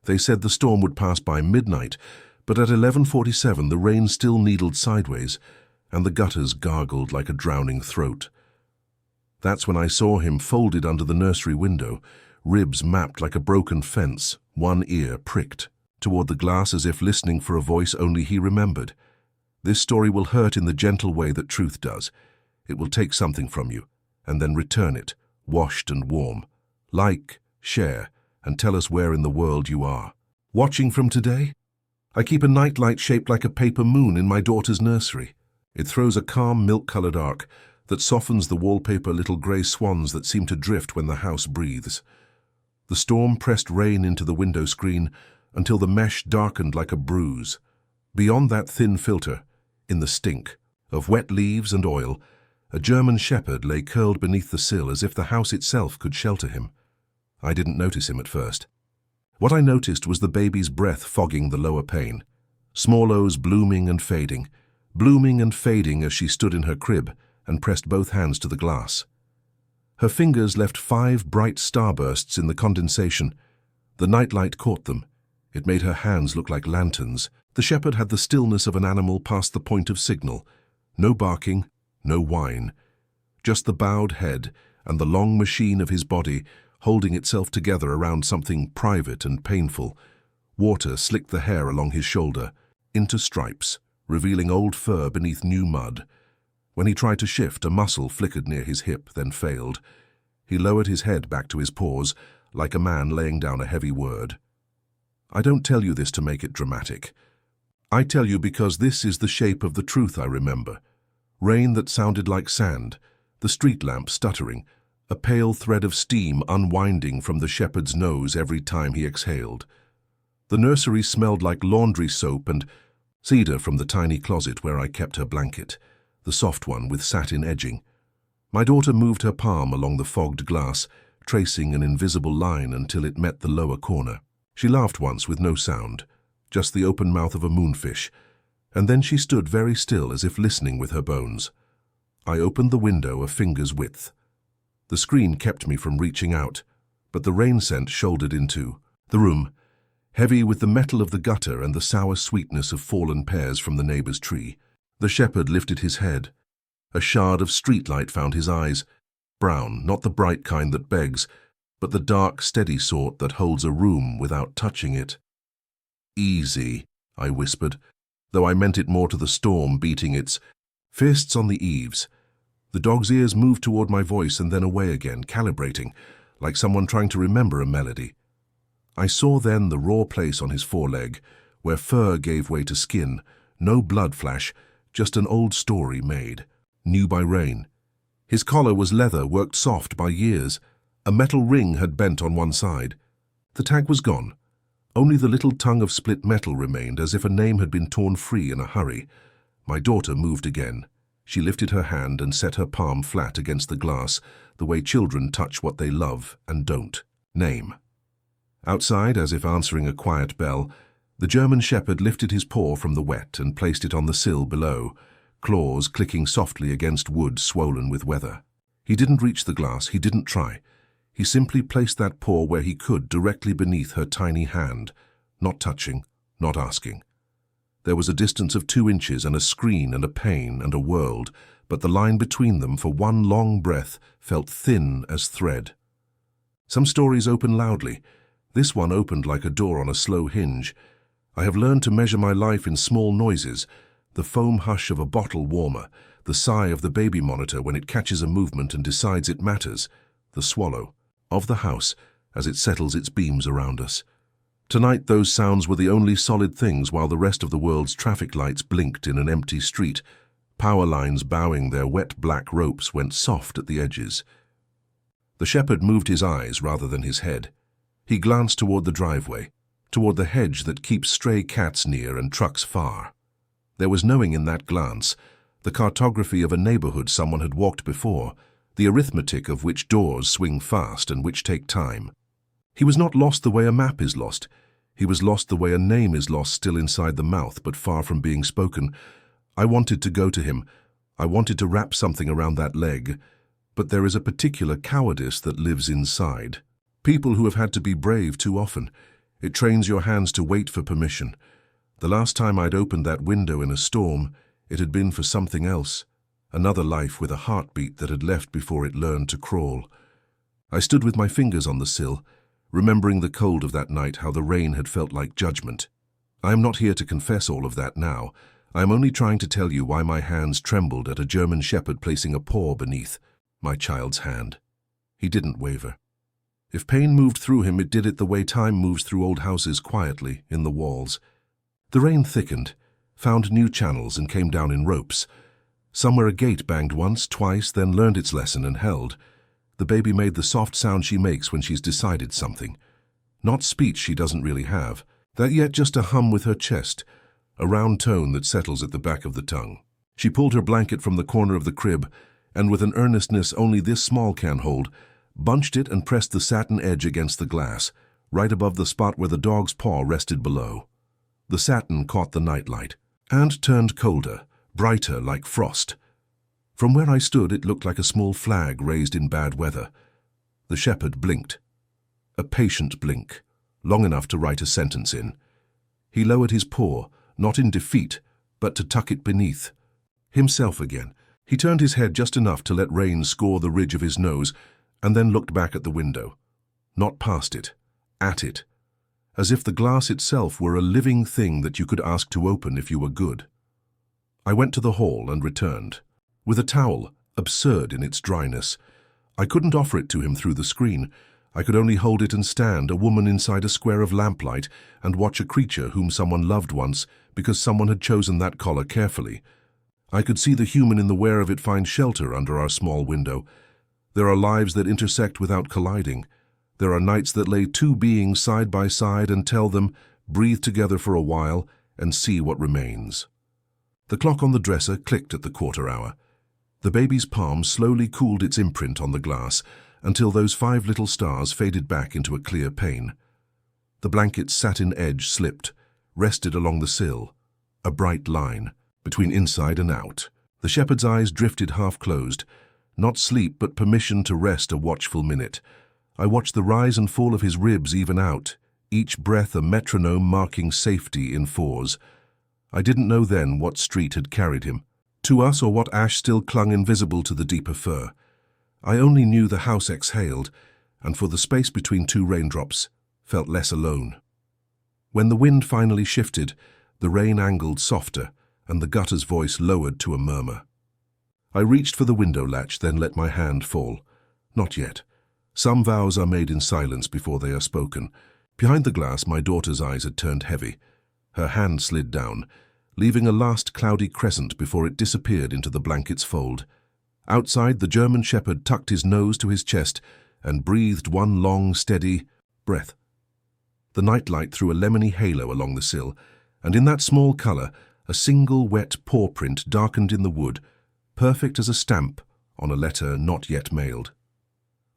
They said the storm would pass by midnight, but at 11:47 the rain still needled sideways, and the gutters gargled like a drowning throat. That's when I saw him folded under the nursery window, ribs mapped like a broken fence, one ear pricked, toward the glass as if listening for a voice only he remembered. This story will hurt in the gentle way that truth does. It will take something from you, and then return it, washed and warm. Like, share, and tell us where in the world you are. Watching from today? I keep a nightlight shaped like a paper moon in my daughter's nursery. It throws a calm milk-colored arc that softens the wallpaper little grey swans that seem to drift when the house breathes. The storm pressed rain into the window screen until the mesh darkened like a bruise. Beyond that thin filter, in the stink of wet leaves and oil, a German shepherd lay curled beneath the sill as if the house itself could shelter him. I didn't notice him at first. What I noticed was the baby's breath fogging the lower pane, Smallow's blooming and fading as she stood in her crib and pressed both hands to the glass. Her fingers left 5 bright starbursts in the condensation. The nightlight caught them. It made her hands look like lanterns. The shepherd had the stillness of an animal past the point of signal. No barking, no whine. Just the bowed head and the long machine of his body holding itself together around something private and painful. Water slicked the hair along his shoulder, into stripes, revealing old fur beneath new mud. When he tried to shift, a muscle flickered near his hip, then failed. He lowered his head back to his paws, like a man laying down a heavy word. I don't tell you this to make it dramatic. I tell you because this is the shape of the truth I remember. Rain that sounded like sand, the street lamp stuttering, a pale thread of steam unwinding from the shepherd's nose every time he exhaled. The nursery smelled like laundry soap and cedar from the tiny closet where I kept her blanket, the soft one with satin edging. My daughter moved her palm along the fogged glass, tracing an invisible line until it met the lower corner. She laughed once with no sound, just the open mouth of a moonfish, and then she stood very still as if listening with her bones. I opened the window a finger's width. The screen kept me from reaching out, but the rain scent shouldered into the room, heavy with the metal of the gutter and the sour sweetness of fallen pears from the neighbor's tree. The shepherd lifted his head. A shard of streetlight found his eyes, brown, not the bright kind that begs, but the dark, steady sort that holds a room without touching it. Easy, I whispered, though I meant it more to the storm beating its fists on the eaves. The dog's ears moved toward my voice and then away again, calibrating, like someone trying to remember a melody. I saw then the raw place on his foreleg, where fur gave way to skin, no blood flash, just an old story made, new by rain. His collar was leather worked soft by years. A metal ring had bent on one side. The tag was gone. Only the little tongue of split metal remained, as if a name had been torn free in a hurry. My daughter moved again. She lifted her hand and set her palm flat against the glass, the way children touch what they love and don't. Name. Outside, as if answering a quiet bell, the German shepherd lifted his paw from the wet and placed it on the sill below, claws clicking softly against wood swollen with weather. He didn't reach the glass, he didn't try. He simply placed that paw where he could, directly beneath her tiny hand, not touching, not asking. There was a distance of 2 inches and a screen and a pane and a world, but the line between them for one long breath felt thin as thread. Some stories open loudly. This one opened like a door on a slow hinge. I have learned to measure my life in small noises, the foam hush of a bottle warmer, the sigh of the baby monitor when it catches a movement and decides it matters, the swallow of the house as it settles its beams around us. Tonight those sounds were the only solid things while the rest of the world's traffic lights blinked in an empty street. Power lines bowing their wet black ropes went soft at the edges. The shepherd moved his eyes rather than his head. He glanced toward the driveway, toward the hedge that keeps stray cats near and trucks far. There was knowing in that glance, the cartography of a neighborhood someone had walked before, the arithmetic of which doors swing fast and which take time. He was not lost the way a map is lost. He was lost the way a name is lost still inside the mouth but far from being spoken. I wanted to go to him. I wanted to wrap something around that leg. But there is a particular cowardice that lives inside. People who have had to be brave too often. It trains your hands to wait for permission. The last time I'd opened that window in a storm, it had been for something else, another life with a heartbeat that had left before it learned to crawl. I stood with my fingers on the sill, remembering the cold of that night, how the rain had felt like judgment. I am not here to confess all of that now. I am only trying to tell you why my hands trembled at a German shepherd placing a paw beneath my child's hand. He didn't waver. If pain moved through him, it did it the way time moves through old houses, quietly, in the walls. The rain thickened, found new channels and came down in ropes. Somewhere a gate banged once, twice, then learned its lesson and held. The baby made the soft sound she makes when she's decided something. Not speech she doesn't really have, that yet just a hum with her chest, a round tone that settles at the back of the tongue. She pulled her blanket from the corner of the crib, and with an earnestness only this small can hold, bunched it and pressed the satin edge against the glass, right above the spot where the dog's paw rested below. The satin caught the nightlight, and turned colder, brighter like frost. From where I stood, it looked like a small flag raised in bad weather. The shepherd blinked. A patient blink, long enough to write a sentence in. He lowered his paw, not in defeat, but to tuck it beneath. Himself again. He turned his head just enough to let rain score the ridge of his nose, and then looked back at the window. Not past it, at it, as if the glass itself were a living thing that you could ask to open if you were good. I went to the hall and returned, with a towel, absurd in its dryness. I couldn't offer it to him through the screen. I could only hold it and stand, a woman inside a square of lamplight, and watch a creature whom someone loved once because someone had chosen that collar carefully. I could see the human in the wear of it find shelter under our small window. There are lives that intersect without colliding. There are nights that lay two beings side by side and tell them, breathe together for a while and see what remains. The clock on the dresser clicked at the quarter hour. The baby's palm slowly cooled its imprint on the glass until those 5 little stars faded back into a clear pane. The blanket's satin edge slipped, rested along the sill, a bright line between inside and out. The shepherd's eyes drifted half-closed, not sleep but permission to rest a watchful minute. I watched the rise and fall of his ribs even out, each breath a metronome marking safety in 4s. I didn't know then what street had carried him, to us, or what ash still clung invisible to the deeper fur. I only knew the house exhaled, and for the space between 2 raindrops, felt less alone. When the wind finally shifted, the rain angled softer, and the gutter's voice lowered to a murmur. I reached for the window latch, then let my hand fall. Not yet. Some vows are made in silence before they are spoken. Behind the glass, my daughter's eyes had turned heavy. Her hand slid down, leaving a last cloudy crescent before it disappeared into the blanket's fold. Outside, the German shepherd tucked his nose to his chest and breathed one long, steady breath. The nightlight threw a lemony halo along the sill, and in that small colour, a single wet paw print darkened in the wood, perfect as a stamp on a letter not yet mailed.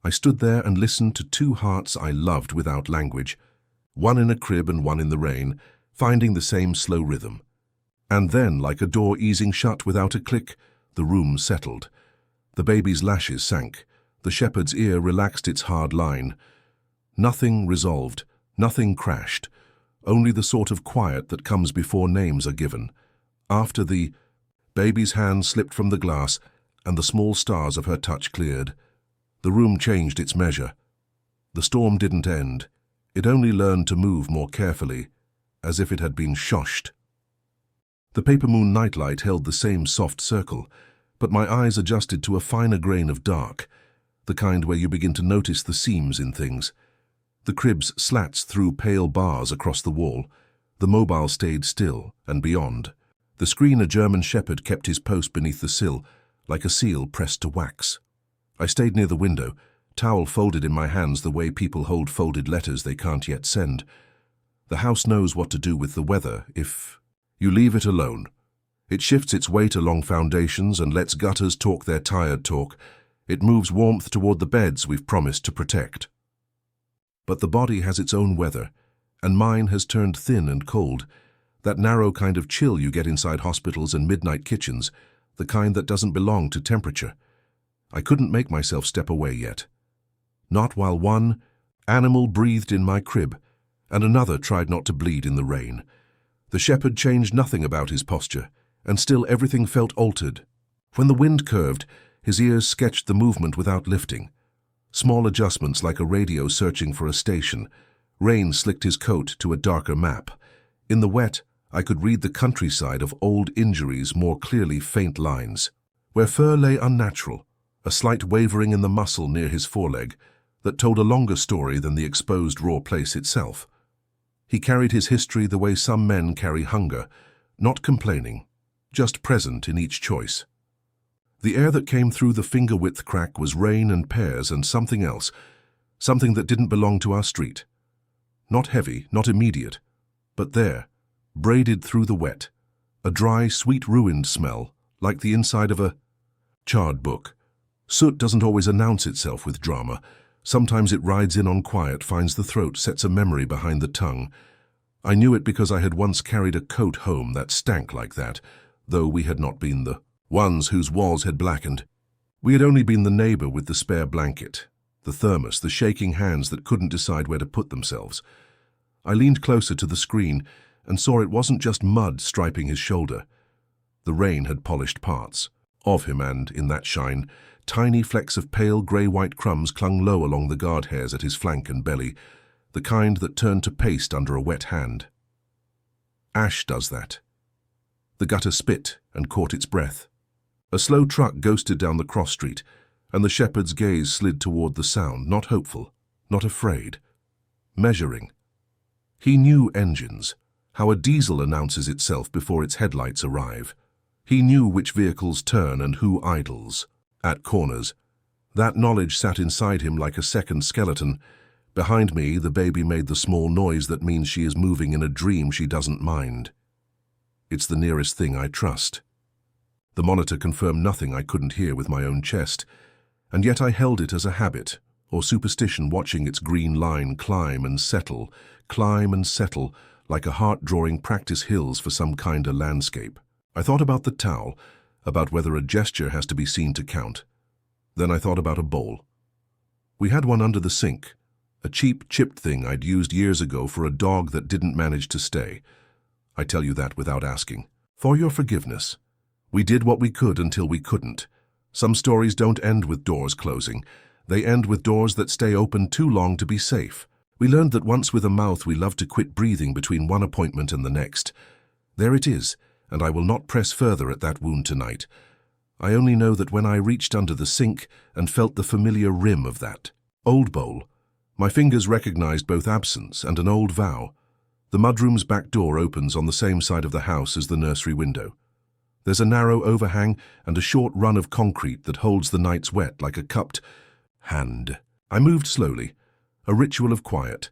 I stood there and listened to 2 hearts I loved without language, one in a crib and one in the rain, finding the same slow rhythm. And then, like a door easing shut without a click, the room settled. The baby's lashes sank. The shepherd's ear relaxed its hard line. Nothing resolved, nothing crashed, only the sort of quiet that comes before names are given. After the baby's hand slipped from the glass and the small stars of her touch cleared. The room changed its measure. The storm didn't end. It only learned to move more carefully, as if it had been shoshed. The paper moon nightlight held the same soft circle, but my eyes adjusted to a finer grain of dark, the kind where you begin to notice the seams in things. The crib's slats threw pale bars across the wall. The mobile stayed still, and beyond. The screen, a German shepherd kept his post beneath the sill, like a seal pressed to wax. I stayed near the window, towel folded in my hands the way people hold folded letters they can't yet send. The house knows what to do with the weather if you leave it alone. It shifts its weight along foundations and lets gutters talk their tired talk. It moves warmth toward the beds we've promised to protect. But the body has its own weather, and mine has turned thin and cold, that narrow kind of chill you get inside hospitals and midnight kitchens, the kind that doesn't belong to temperature. I couldn't make myself step away yet. Not while one animal breathed in my crib, and another tried not to bleed in the rain. The shepherd changed nothing about his posture, and still everything felt altered. When the wind curved, his ears sketched the movement without lifting. Small adjustments like a radio searching for a station. Rain slicked his coat to a darker map. In the wet, I could read the countryside of old injuries more clearly, faint lines. Where fur lay unnatural, a slight wavering in the muscle near his foreleg that told a longer story than the exposed raw place itself. He carried his history the way some men carry hunger, not complaining, just present in each choice. The air that came through the finger-width crack was rain and pears and something else, something that didn't belong to our street. Not heavy, not immediate, but there, braided through the wet, a dry, sweet, ruined smell, like the inside of a charred book. Soot doesn't always announce itself with drama. Sometimes it rides in on quiet, finds the throat, sets a memory behind the tongue. I knew it because I had once carried a coat home that stank like that, though we had not been the ones whose walls had blackened. We had only been the neighbor with the spare blanket, the thermos, the shaking hands that couldn't decide where to put themselves. I leaned closer to the screen and saw it wasn't just mud striping his shoulder. The rain had polished parts of him, and, in that shine, tiny flecks of pale grey-white crumbs clung low along the guard hairs at his flank and belly, the kind that turned to paste under a wet hand. Ash does that. The gutter spit and caught its breath. A slow truck ghosted down the cross street, and the shepherd's gaze slid toward the sound, not hopeful, not afraid. Measuring. He knew engines, how a diesel announces itself before its headlights arrive. He knew which vehicles turn and who idles. At corners. That knowledge sat inside him like a second skeleton. Behind me, the baby made the small noise that means she is moving in a dream she doesn't mind. It's the nearest thing I trust. The monitor confirmed nothing I couldn't hear with my own chest, and yet I held it as a habit, or superstition, watching its green line climb and settle, like a heart-drawing practice hills for some kinder landscape. I thought about the towel, about whether a gesture has to be seen to count. Then I thought about a bowl. We had one under the sink, a cheap, chipped thing I'd used years ago for a dog that didn't manage to stay. I tell you that without asking. For your forgiveness. We did what we could until we couldn't. Some stories don't end with doors closing. They end with doors that stay open too long to be safe. We learned that once with a mouth we love to quit breathing between one appointment and the next. There it is, and I will not press further at that wound tonight. I only know that when I reached under the sink and felt the familiar rim of that old bowl, my fingers recognized both absence and an old vow. The mudroom's back door opens on the same side of the house as the nursery window. There's a narrow overhang and a short run of concrete that holds the nights wet like a cupped hand. I moved slowly, a ritual of quiet.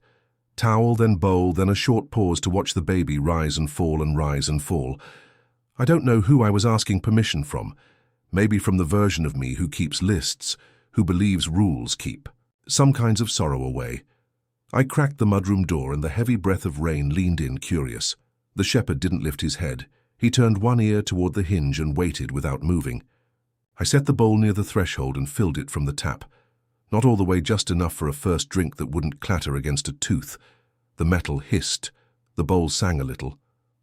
Towel, then bowl, then a short pause to watch the baby rise and fall and rise and fall. I don't know who I was asking permission from. Maybe from the version of me who keeps lists, who believes rules keep some kinds of sorrow away. I cracked the mudroom door and the heavy breath of rain leaned in, curious. The shepherd didn't lift his head. He turned one ear toward the hinge and waited without moving. I set the bowl near the threshold and filled it from the tap. Not all the way, just enough for a first drink that wouldn't clatter against a tooth. The metal hissed. The bowl sang a little.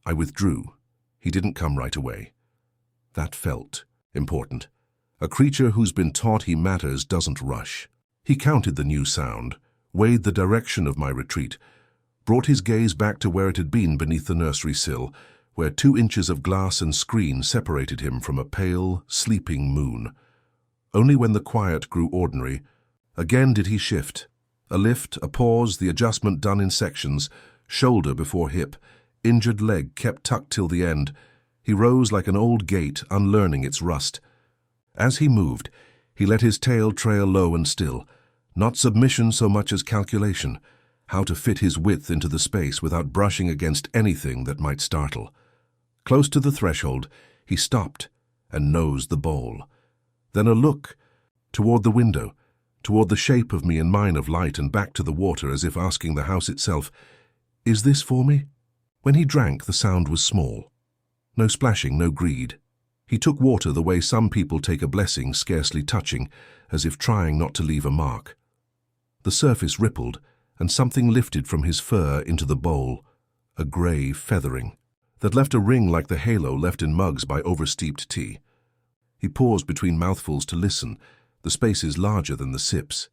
I withdrew. He didn't come right away. That felt important. A creature who's been taught he matters doesn't rush. He counted the new sound, weighed the direction of my retreat, brought his gaze back to where it had been beneath the nursery sill, where 2 inches of glass and screen separated him from a pale, sleeping moon. Only when the quiet grew ordinary, again did he shift. A lift, a pause, the adjustment done in sections, shoulder before hip, injured leg kept tucked till the end. He rose like an old gate, unlearning its rust. As he moved, he let his tail trail low and still, not submission so much as calculation, how to fit his width into the space without brushing against anything that might startle. Close to the threshold, he stopped and nosed the bowl. Then a look toward the window, toward the shape of me and mine of light, and back to the water, as if asking the house itself, "Is this for me?" When he drank, the sound was small. No splashing, no greed. He took water the way some people take a blessing, scarcely touching, as if trying not to leave a mark. The surface rippled, and something lifted from his fur into the bowl, a grey feathering, that left a ring like the halo left in mugs by oversteeped tea. He paused between mouthfuls to listen, the spaces larger than the sips.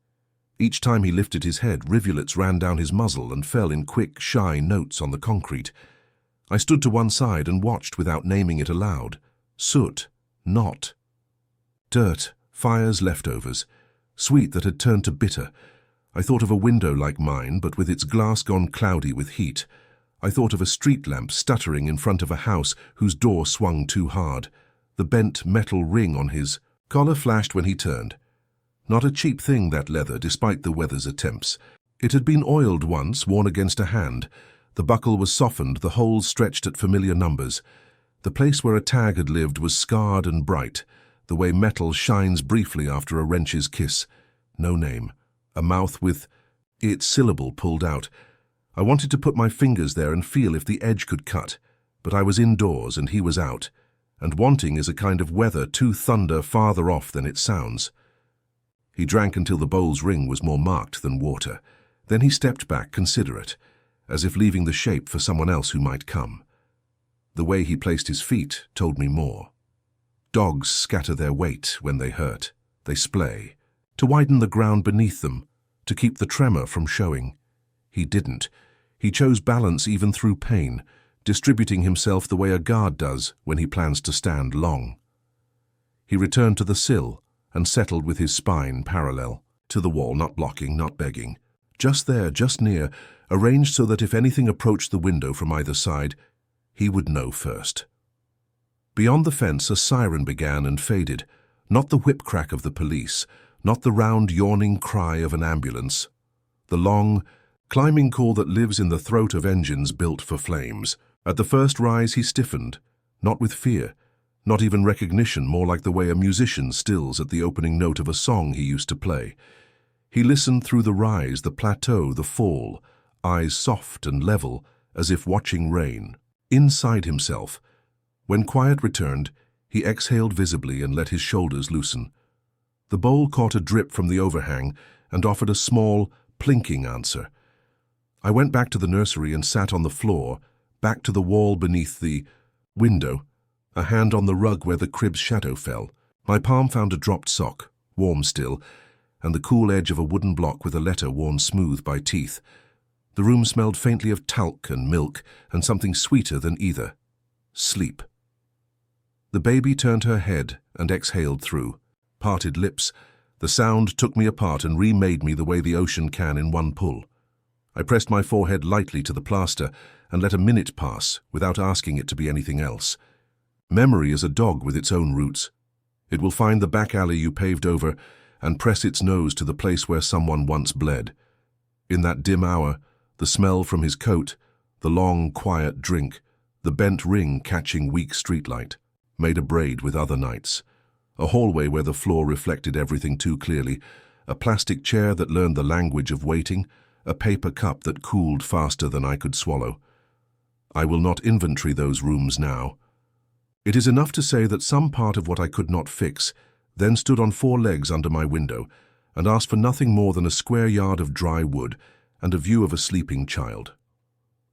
Each time he lifted his head, rivulets ran down his muzzle and fell in quick, shy notes on the concrete. I stood to one side and watched without naming it aloud. Soot, not. Dirt, fire's leftovers, sweet that had turned to bitter. I thought of a window like mine, but with its glass gone cloudy with heat. I thought of a street lamp stuttering in front of a house whose door swung too hard. The bent metal ring on his collar flashed when he turned. Not a cheap thing, that leather, despite the weather's attempts. It had been oiled once, worn against a hand. The buckle was softened, the holes stretched at familiar numbers. The place where a tag had lived was scarred and bright, the way metal shines briefly after a wrench's kiss. No name. A mouth with its syllable pulled out. I wanted to put my fingers there and feel if the edge could cut, but I was indoors and he was out, and wanting is a kind of weather too thunder farther off than it sounds. He drank until the bowl's ring was more marked than water. Then he stepped back, considerate, as if leaving the shape for someone else who might come. The way he placed his feet told me more. Dogs scatter their weight when they hurt. They splay, to widen the ground beneath them, to keep the tremor from showing. He didn't. He chose balance even through pain, distributing himself the way a guard does when he plans to stand long. He returned to the sill and settled with his spine parallel to the wall, not blocking, not begging. Just there, just near, arranged so that if anything approached the window from either side, he would know first. Beyond the fence, a siren began and faded, not the whip crack of the police, not the round, yawning cry of an ambulance. The long, climbing call that lives in the throat of engines built for flames. At the first rise he stiffened, not with fear, not even recognition, more like the way a musician stills at the opening note of a song he used to play. He listened through the rise, the plateau, the fall, eyes soft and level, as if watching rain. Inside himself, when quiet returned, he exhaled visibly and let his shoulders loosen. The bowl caught a drip from the overhang and offered a small, plinking answer. I went back to the nursery and sat on the floor, back to the wall beneath the window, a hand on the rug where the crib's shadow fell. My palm found a dropped sock, warm still, and the cool edge of a wooden block with a letter worn smooth by teeth. The room smelled faintly of talc and milk and something sweeter than either. Sleep. The baby turned her head and exhaled through. Parted lips. The sound took me apart and remade me the way the ocean can in one pull. I pressed my forehead lightly to the plaster and let a minute pass without asking it to be anything else. Memory is a dog with its own roots. It will find the back alley you paved over and press its nose to the place where someone once bled. In that dim hour, the smell from his coat, the long, quiet drink, the bent ring catching weak streetlight, made a braid with other nights. A hallway where the floor reflected everything too clearly, a plastic chair that learned the language of waiting, a paper cup that cooled faster than I could swallow. I will not inventory those rooms now. It is enough to say that some part of what I could not fix then stood on 4 legs under my window and asked for nothing more than a square yard of dry wood and a view of a sleeping child.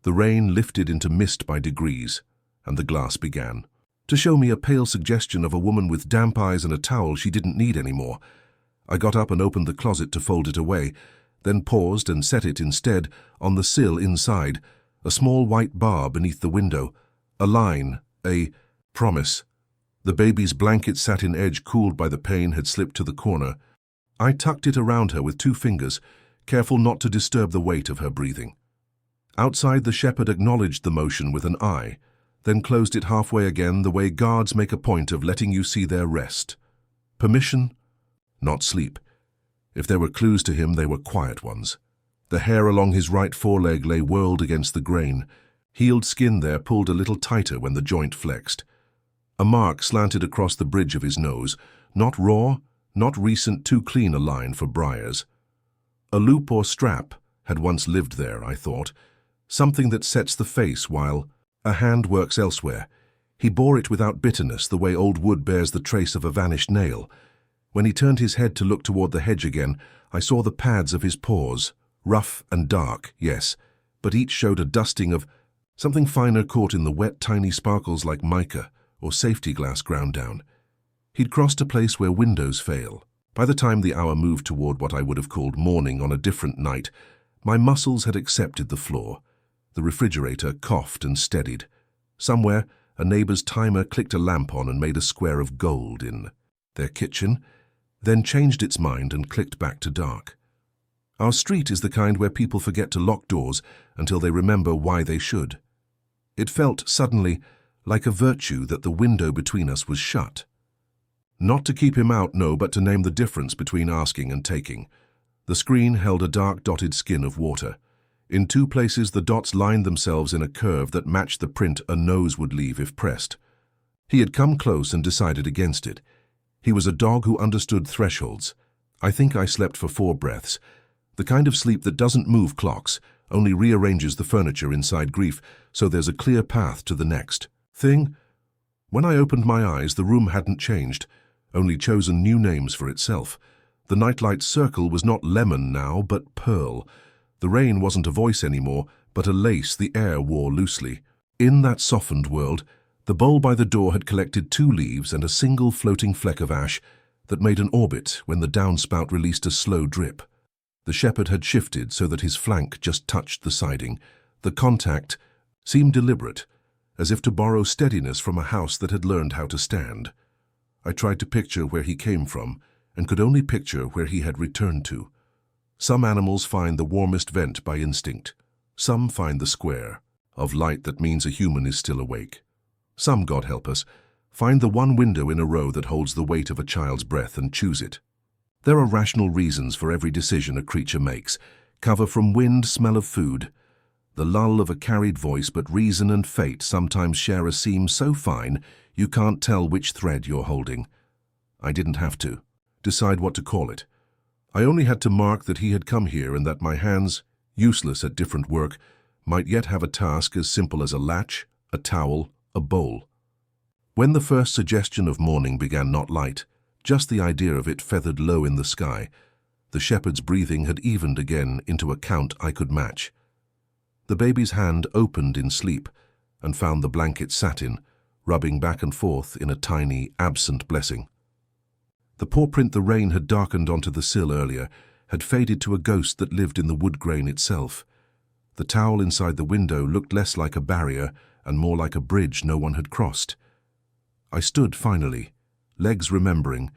The rain lifted into mist by degrees, and the glass began to show me a pale suggestion of a woman with damp eyes and a towel she didn't need anymore. I got up and opened the closet to fold it away, then paused and set it instead on the sill inside, a small white bar beneath the window, a line, a promise. The baby's blanket satin edge, cooled by the pain, had slipped to the corner. I tucked it around her with 2 fingers, careful not to disturb the weight of her breathing. Outside, the shepherd acknowledged the motion with an eye, then closed it halfway again, the way guards make a point of letting you see their rest. Permission, not sleep. If there were clues to him, they were quiet ones. The hair along his right foreleg lay whirled against the grain. Healed skin there pulled a little tighter when the joint flexed. A mark slanted across the bridge of his nose, not raw, not recent, too clean a line for briars. A loop or strap had once lived there, I thought, something that sets the face while a hand works elsewhere. He bore it without bitterness, the way old wood bears the trace of a vanished nail. When he turned his head to look toward the hedge again, I saw the pads of his paws, Rough and dark, yes, but each showed a dusting of something finer caught in the wet, tiny sparkles like mica or safety glass ground down. He'd crossed a place where windows fail. By the time the hour moved toward what I would have called morning on a different night, my muscles had accepted the floor. The refrigerator coughed and steadied. Somewhere, a neighbor's timer clicked a lamp on and made a square of gold in their kitchen, then changed its mind and clicked back to dark. Our street is the kind where people forget to lock doors until they remember why they should. It felt, suddenly, like a virtue that the window between us was shut. Not to keep him out, no, but to name the difference between asking and taking. The screen held a dark dotted skin of water. In 2 places the dots lined themselves in a curve that matched the print a nose would leave if pressed. He had come close and decided against it. He was a dog who understood thresholds. I think I slept for 4 breaths. The kind of sleep that doesn't move clocks, only rearranges the furniture inside grief, so there's a clear path to the next thing. When I opened my eyes, the room hadn't changed, only chosen new names for itself. The nightlight circle was not lemon now, but pearl. The rain wasn't a voice anymore, but a lace the air wore loosely. In that softened world, the bowl by the door had collected 2 leaves and a single floating fleck of ash that made an orbit when the downspout released a slow drip. The shepherd had shifted so that his flank just touched the siding. The contact seemed deliberate, as if to borrow steadiness from a house that had learned how to stand. I tried to picture where he came from, and could only picture where he had returned to. Some animals find the warmest vent by instinct. Some find the square of light that means a human is still awake. Some, God help us, find the one window in a row that holds the weight of a child's breath and choose it. There are rational reasons for every decision a creature makes. Cover from wind, smell of food. The lull of a carried voice, but reason and fate sometimes share a seam so fine you can't tell which thread you're holding. I didn't have to decide what to call it. I only had to mark that he had come here and that my hands, useless at different work, might yet have a task as simple as a latch, a towel, a bowl. When the first suggestion of morning began, not light, just the idea of it feathered low in the sky, the shepherd's breathing had evened again into a count I could match. The baby's hand opened in sleep and found the blanket satin, rubbing back and forth in a tiny, absent blessing. The paw print the rain had darkened onto the sill earlier had faded to a ghost that lived in the wood grain itself. The towel inside the window looked less like a barrier and more like a bridge no one had crossed. I stood finally, legs remembering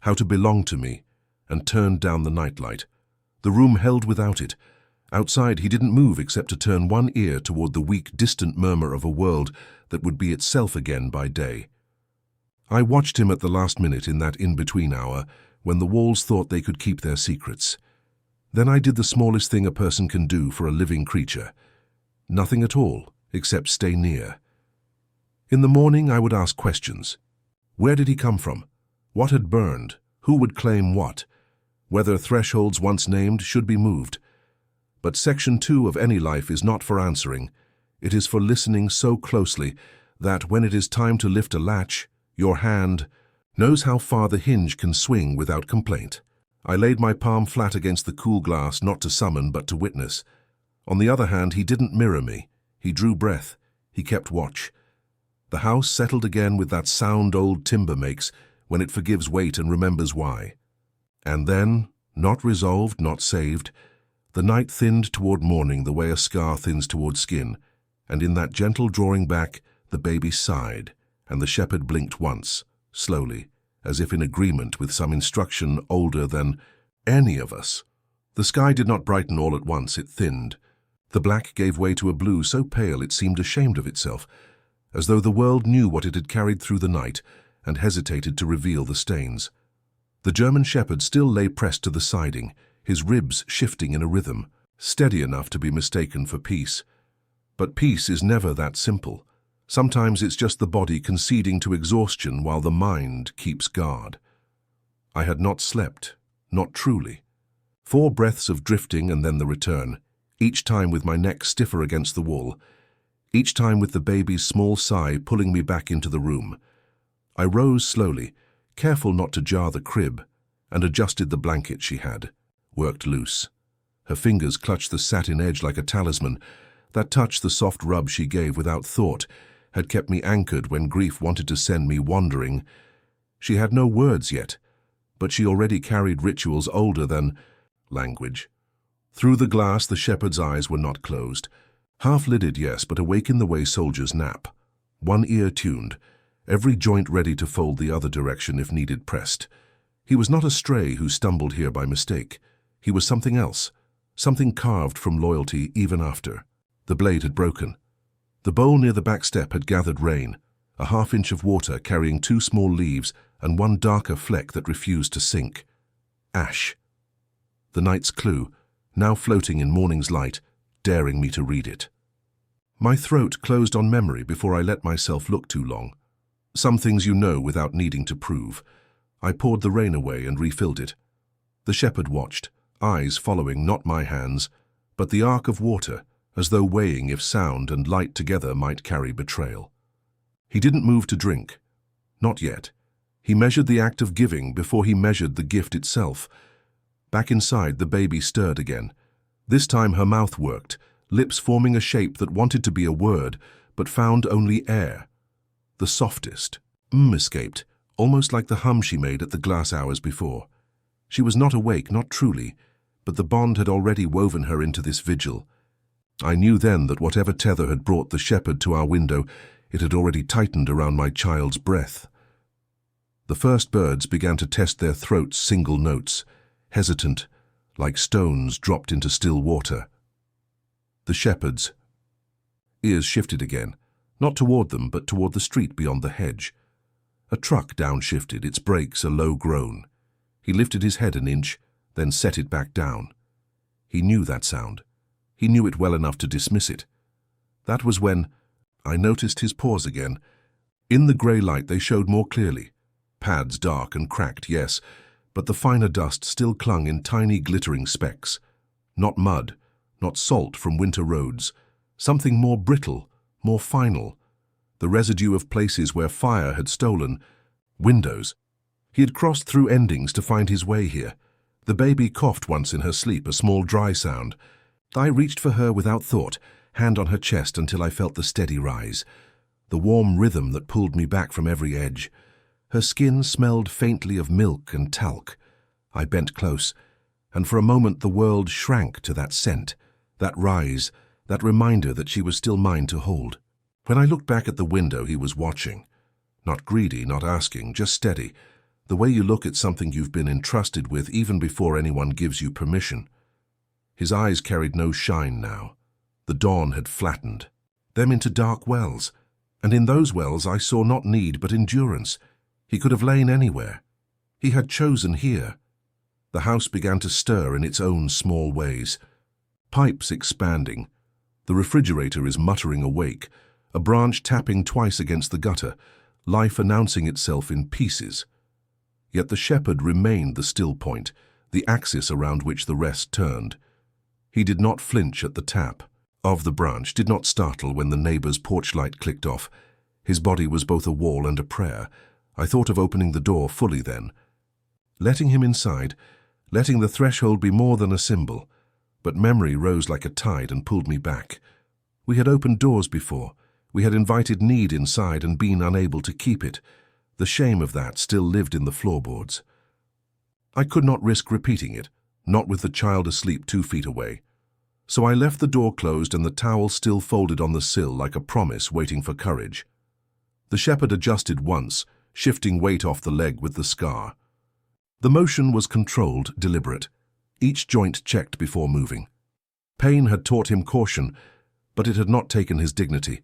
how to belong to me, and turned down the nightlight. The room held without it. Outside, he didn't move except to turn one ear toward the weak, distant murmur of a world that would be itself again by day. I watched him at the last minute in that in-between hour when the walls thought they could keep their secrets. Then I did the smallest thing a person can do for a living creature. Nothing at all, except stay near. In the morning, I would ask questions. Where did he come from? What had burned? Who would claim what? Whether thresholds once named should be moved. But Section 2 of any life is not for answering. It is for listening so closely that when it is time to lift a latch, your hand knows how far the hinge can swing without complaint. I laid my palm flat against the cool glass, not to summon but to witness. On the other hand, he didn't mirror me. He drew breath. He kept watch. The house settled again with that sound old timber makes when it forgives weight and remembers why. And then, not resolved, not saved, the night thinned toward morning the way a scar thins toward skin, and in that gentle drawing back, the baby sighed, and the shepherd blinked once, slowly, as if in agreement with some instruction older than any of us. The sky did not brighten all at once, it thinned. The black gave way to a blue so pale it seemed ashamed of itself, as though the world knew what it had carried through the night and hesitated to reveal the stains. The German shepherd still lay pressed to the siding, his ribs shifting in a rhythm, steady enough to be mistaken for peace. But peace is never that simple. Sometimes it's just the body conceding to exhaustion while the mind keeps guard. I had not slept, not truly. 4 breaths of drifting and then the return, each time with my neck stiffer against the wall, each time with the baby's small sigh pulling me back into the room. I rose slowly, careful not to jar the crib, and adjusted the blanket she had, worked loose. Her fingers clutched the satin edge like a talisman. That touch, the soft rub she gave without thought, had kept me anchored when grief wanted to send me wandering. She had no words yet, but she already carried rituals older than language. Through the glass, the shepherd's eyes were not closed. Half-lidded, yes, but awake in the way soldiers nap. One ear tuned, every joint ready to fold the other direction if needed pressed. He was not a stray who stumbled here by mistake. He was something else, something carved from loyalty even after. The blade had broken. The bowl near the back step had gathered rain, a half-inch of water carrying 2 small leaves and one darker fleck that refused to sink. Ash. The night's clue, now floating in morning's light, daring me to read it. My throat closed on memory before I let myself look too long. Some things you know without needing to prove. I poured the rain away and refilled it. The shepherd watched, eyes following not my hands, but the arc of water, as though weighing if sound and light together might carry betrayal. He didn't move to drink. Not yet. He measured the act of giving before he measured the gift itself. Back inside, the baby stirred again. This time her mouth worked, lips forming a shape that wanted to be a word, but found only air. The softest. Escaped, almost like the hum she made at the glass hours before. She was not awake, not truly, but the bond had already woven her into this vigil. I knew then that whatever tether had brought the shepherd to our window, it had already tightened around my child's breath. The first birds began to test their throats' single notes, hesitant, like stones dropped into still water. The shepherd's ears shifted again, not toward them, but toward the street beyond the hedge. A truck downshifted, its brakes a low groan. He lifted his head an inch, then set it back down. He knew that sound. He knew it well enough to dismiss it. That was when I noticed his paws again. In the grey light they showed more clearly. Pads dark and cracked, yes, but the finer dust still clung in tiny glittering specks. Not mud, not salt from winter roads. Something more brittle, more final. The residue of places where fire had stolen. Windows. He had crossed through endings to find his way here. The baby coughed once in her sleep, a small dry sound. I reached for her without thought, hand on her chest until I felt the steady rise, the warm rhythm that pulled me back from every edge. Her skin smelled faintly of milk and talc. I bent close, and for a moment the world shrank to that scent, that rise, that reminder that she was still mine to hold. When I looked back at the window, he was watching. Not greedy, not asking, just steady, the way you look at something you've been entrusted with even before anyone gives you permission. His eyes carried no shine now. The dawn had flattened them into dark wells, and in those wells I saw not need but endurance. He could have lain anywhere. He had chosen here. The house began to stir in its own small ways. Pipes expanding. The refrigerator is muttering awake, a branch tapping twice against the gutter, life announcing itself in pieces. Yet the shepherd remained the still point, the axis around which the rest turned. He did not flinch at the tap of the branch, did not startle when the neighbor's porch light clicked off. His body was both a wall and a prayer. I thought of opening the door fully then, letting him inside, letting the threshold be more than a symbol. But memory rose like a tide and pulled me back. We had opened doors before. We had invited need inside and been unable to keep it. The shame of that still lived in the floorboards. I could not risk repeating it, not with the child asleep 2 feet away. So I left the door closed and the towel still folded on the sill like a promise waiting for courage. The shepherd adjusted once, shifting weight off the leg with the scar. The motion was controlled, deliberate, each joint checked before moving. Pain had taught him caution, but it had not taken his dignity.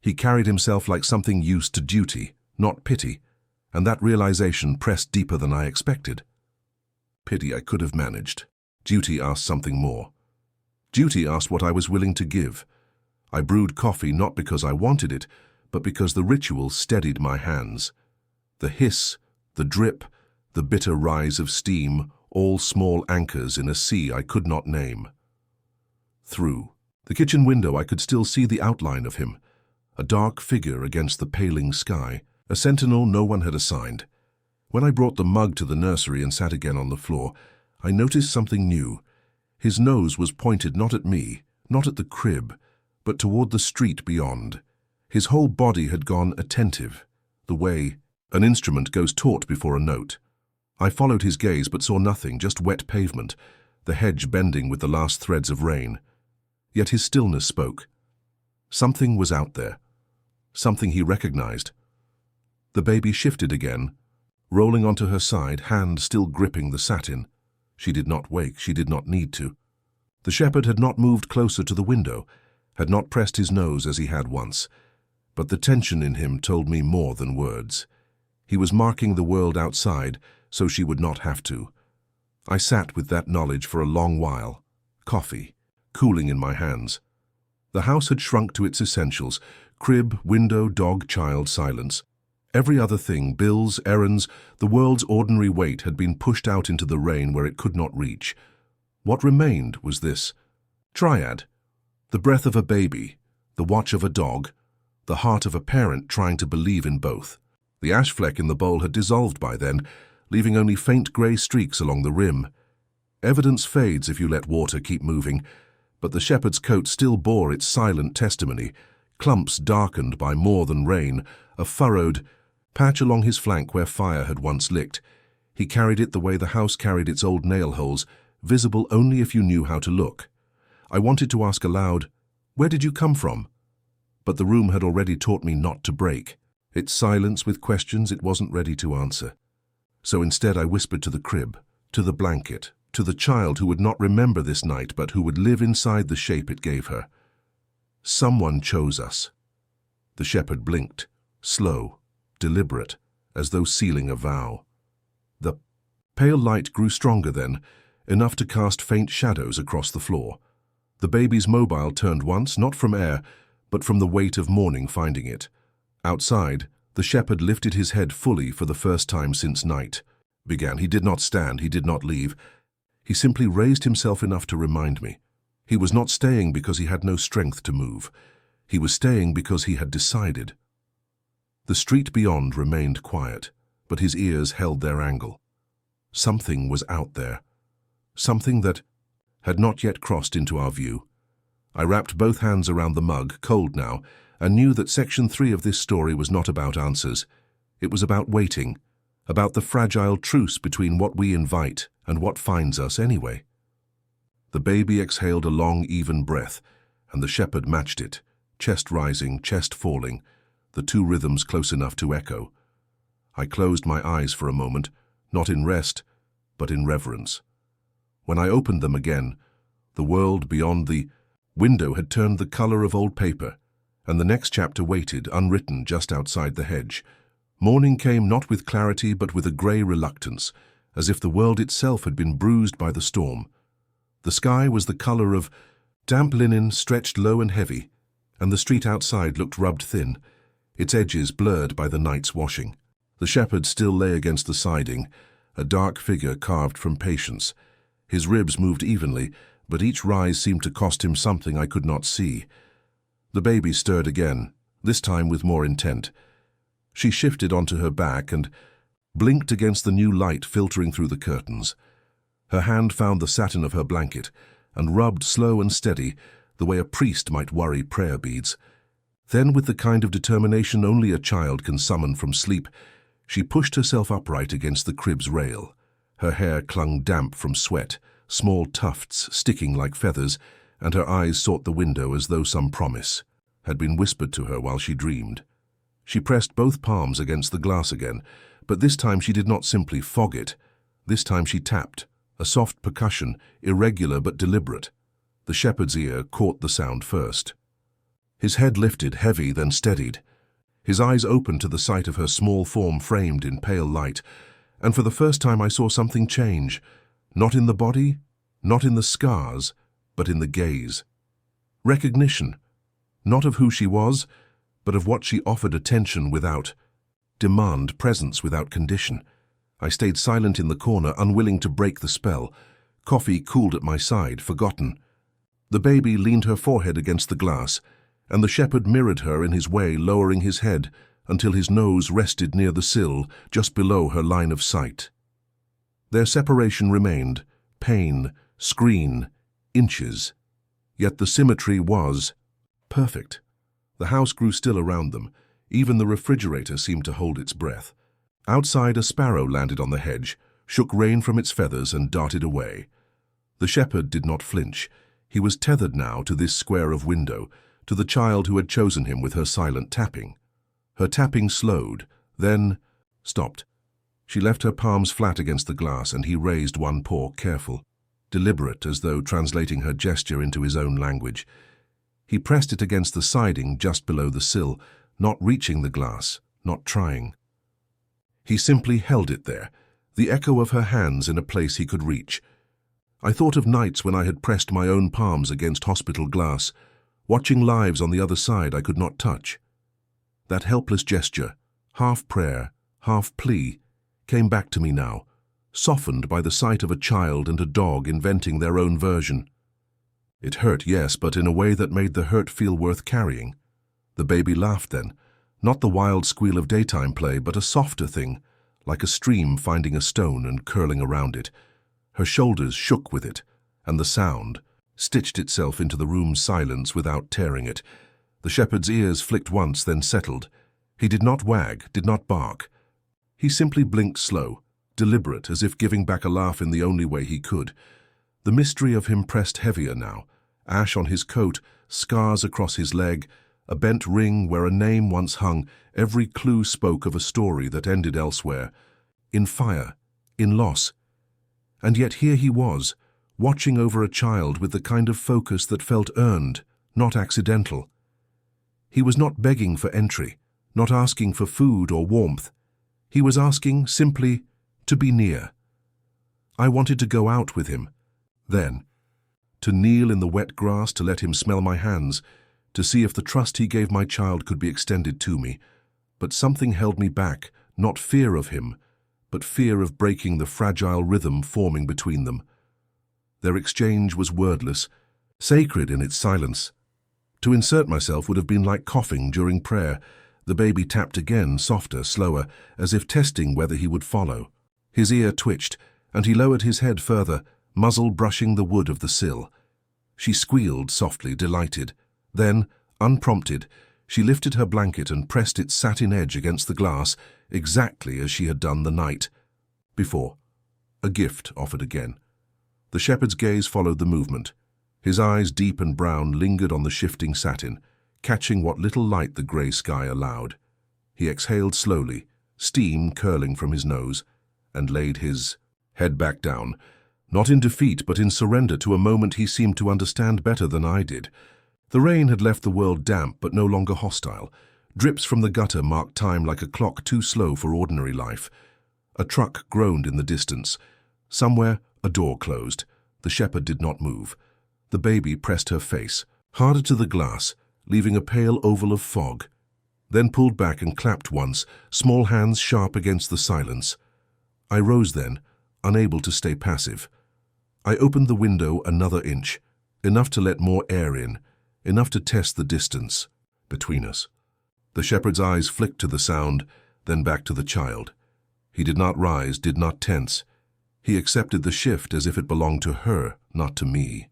He carried himself like something used to duty, not pity, and that realization pressed deeper than I expected. Pity I could have managed. Duty asked something more. Duty asked what I was willing to give. I brewed coffee not because I wanted it, but because the ritual steadied my hands. The hiss, the drip, the bitter rise of steam, all small anchors in a sea I could not name. Through the kitchen window I could still see the outline of him, a dark figure against the paling sky, a sentinel no one had assigned. When I brought the mug to the nursery and sat again on the floor, I noticed something new. His nose was pointed not at me, not at the crib, but toward the street beyond. His whole body had gone attentive, the way an instrument goes taut before a note. I followed his gaze but saw nothing, just wet pavement, the hedge bending with the last threads of rain. Yet his stillness spoke. Something was out there, something he recognized. The baby shifted again, rolling onto her side, hand still gripping the satin. She did not wake, she did not need to. The shepherd had not moved closer to the window, had not pressed his nose as he had once, but the tension in him told me more than words. He was marking the world outside, so she would not have to. I sat with that knowledge for a long while, coffee, cooling in my hands. The house had shrunk to its essentials: crib, window, dog, child, silence. Every other thing, bills, errands, the world's ordinary weight had been pushed out into the rain where it could not reach. What remained was this triad: the breath of a baby, the watch of a dog, the heart of a parent trying to believe in both. The ash fleck in the bowl had dissolved by then, leaving only faint grey streaks along the rim. Evidence fades if you let water keep moving, but the shepherd's coat still bore its silent testimony, clumps darkened by more than rain, a furrowed patch along his flank where fire had once licked. He carried it the way the house carried its old nail holes, visible only if you knew how to look. I wanted to ask aloud, "Where did you come from?" But the room had already taught me not to break. Its silence with questions it wasn't ready to answer. So instead I whispered to the crib, to the blanket, to the child who would not remember this night but who would live inside the shape it gave her. Someone chose us. The shepherd blinked, slow, deliberate, as though sealing a vow. The pale light grew stronger then, enough to cast faint shadows across the floor. The baby's mobile turned once, not from air, but from the weight of morning finding it. Outside, the shepherd lifted his head fully for the first time since night began. He did not stand, he did not leave. He simply raised himself enough to remind me. He was not staying because he had no strength to move. He was staying because he had decided. The street beyond remained quiet, but his ears held their angle. Something was out there. Something that had not yet crossed into our view. I wrapped both hands around the mug, cold now, and knew that section 3 of this story was not about answers. It was about waiting, about the fragile truce between what we invite and what finds us anyway. The baby exhaled a long, even breath, and the shepherd matched it, chest rising, chest falling, the two rhythms close enough to echo. I closed my eyes for a moment, not in rest, but in reverence. When I opened them again, the world beyond the window had turned the color of old paper, and the next chapter waited, unwritten, just outside the hedge. Morning came not with clarity but with a grey reluctance, as if the world itself had been bruised by the storm. The sky was the color of damp linen stretched low and heavy, and the street outside looked rubbed thin, its edges blurred by the night's washing. The shepherd still lay against the siding, a dark figure carved from patience. His ribs moved evenly, but each rise seemed to cost him something I could not see. The baby stirred again, this time with more intent. She shifted onto her back and blinked against the new light filtering through the curtains. Her hand found the satin of her blanket and rubbed slow and steady, the way a priest might worry prayer beads. Then, with the kind of determination only a child can summon from sleep, she pushed herself upright against the crib's rail. Her hair clung damp from sweat, small tufts sticking like feathers, and her eyes sought the window as though some promise had been whispered to her while she dreamed. She pressed both palms against the glass again, but this time she did not simply fog it. This time she tapped, a soft percussion, irregular but deliberate. The shepherd's ear caught the sound first. His head lifted, heavy, then steadied. His eyes opened to the sight of her small form framed in pale light, and for the first time I saw something change, not in the body, not in the scars, but in the gaze. Recognition, not of who she was, but of what she offered: attention without demand, presence without condition. I stayed silent in the corner, unwilling to break the spell. Coffee cooled at my side, forgotten. The baby leaned her forehead against the glass, and the shepherd mirrored her in his way, lowering his head until his nose rested near the sill, just below her line of sight. Their separation remained, pain, screen, inches. Yet the symmetry was perfect. The house grew still around them. Even the refrigerator seemed to hold its breath. Outside, a sparrow landed on the hedge, shook rain from its feathers and darted away. The shepherd did not flinch. He was tethered now to this square of window, to the child who had chosen him with her silent tapping. Her tapping slowed, then stopped. She left her palms flat against the glass, and he raised one paw, careful, deliberate, as though translating her gesture into his own language. He pressed it against the siding just below the sill, not reaching the glass, not trying. He simply held it there, the echo of her hands in a place he could reach. I thought of nights when I had pressed my own palms against hospital glass, watching lives on the other side I could not touch. That helpless gesture, half prayer, half plea, came back to me now, softened by the sight of a child and a dog inventing their own version. It hurt, yes, but in a way that made the hurt feel worth carrying. The baby laughed then, not the wild squeal of daytime play, but a softer thing, like a stream finding a stone and curling around it. Her shoulders shook with it, and the sound stitched itself into the room's silence without tearing it. The shepherd's ears flicked once, then settled. He did not wag, did not bark. He simply blinked slow, deliberate, as if giving back a laugh in the only way he could. The mystery of him pressed heavier now. Ash on his coat, scars across his leg, a bent ring where a name once hung. Every clue spoke of a story that ended elsewhere, in fire, in loss. And yet here he was, watching over a child with the kind of focus that felt earned, not accidental. He was not begging for entry, not asking for food or warmth. He was asking simply to be near. I wanted to go out with him, then, to kneel in the wet grass, to let him smell my hands, to see if the trust he gave my child could be extended to me. But something held me back, not fear of him, but fear of breaking the fragile rhythm forming between them. Their exchange was wordless, sacred in its silence. To insert myself would have been like coughing during prayer. The baby tapped again, softer, slower, as if testing whether he would follow. His ear twitched, and he lowered his head further, muzzle brushing the wood of the sill. She squealed softly, delighted. Then, unprompted, she lifted her blanket and pressed its satin edge against the glass, exactly as she had done the night before. A gift offered again. The shepherd's gaze followed the movement. His eyes, deep and brown, lingered on the shifting satin, catching what little light the grey sky allowed. He exhaled slowly, steam curling from his nose, and laid his head back down, not in defeat but in surrender to a moment he seemed to understand better than I did. The rain had left the world damp but no longer hostile. Drips from the gutter marked time like a clock too slow for ordinary life. A truck groaned in the distance. Somewhere, a door closed. The shepherd did not move. The baby pressed her face, harder to the glass, leaving a pale oval of fog, then pulled back and clapped once, small hands sharp against the silence. I rose then, unable to stay passive. I opened the window another inch, enough to let more air in, enough to test the distance between us. The shepherd's eyes flicked to the sound, then back to the child. He did not rise, did not tense. He accepted the shift as if it belonged to her, not to me.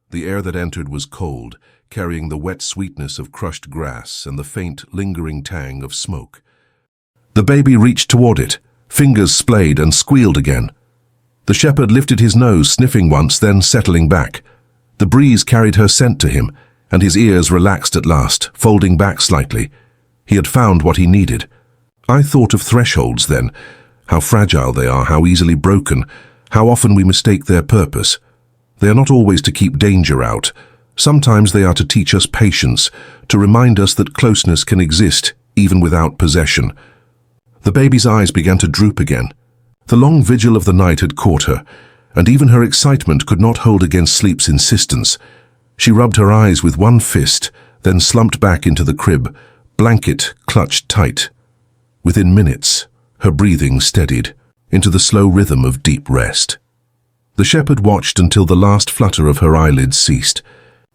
The air that entered was cold, carrying the wet sweetness of crushed grass and the faint, lingering tang of smoke. The baby reached toward it, fingers splayed and squealed again. The shepherd lifted his nose, sniffing once, then settling back. The breeze carried her scent to him, and his ears relaxed at last, folding back slightly. He had found what he needed. I thought of thresholds then, how fragile they are, how easily broken, how often we mistake their purpose. They are not always to keep danger out. Sometimes they are to teach us patience, to remind us that closeness can exist even without possession. The baby's eyes began to droop again. The long vigil of the night had caught her, and even her excitement could not hold against sleep's insistence. She rubbed her eyes with one fist, then slumped back into the crib, blanket clutched tight. Within minutes, her breathing steadied into the slow rhythm of deep rest. The shepherd watched until the last flutter of her eyelids ceased.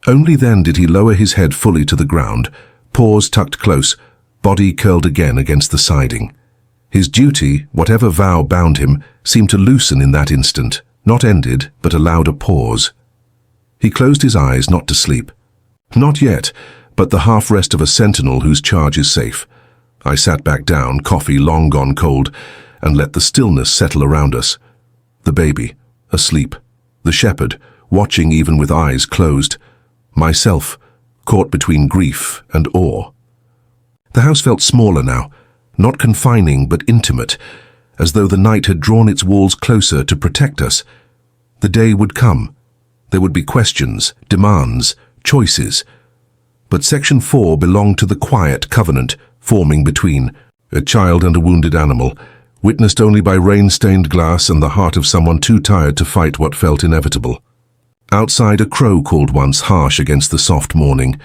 Only then did he lower his head fully to the ground, paws tucked close, body curled again against the siding. His duty, whatever vow bound him, seemed to loosen in that instant, not ended, but allowed a pause. He closed his eyes not to sleep. Not yet, but the half-rest of a sentinel whose charge is safe. I sat back down, coffee long gone cold, and let the stillness settle around us. The baby, asleep. The shepherd, watching even with eyes closed. Myself, caught between grief and awe. The house felt smaller now, not confining but intimate, as though the night had drawn its walls closer to protect us. The day would come. There would be questions, demands, choices. But Section 4 belonged to the quiet covenant forming between a child and a wounded animal, witnessed only by rain-stained glass and the heart of someone too tired to fight what felt inevitable. Outside, a crow called once harsh against the soft morning.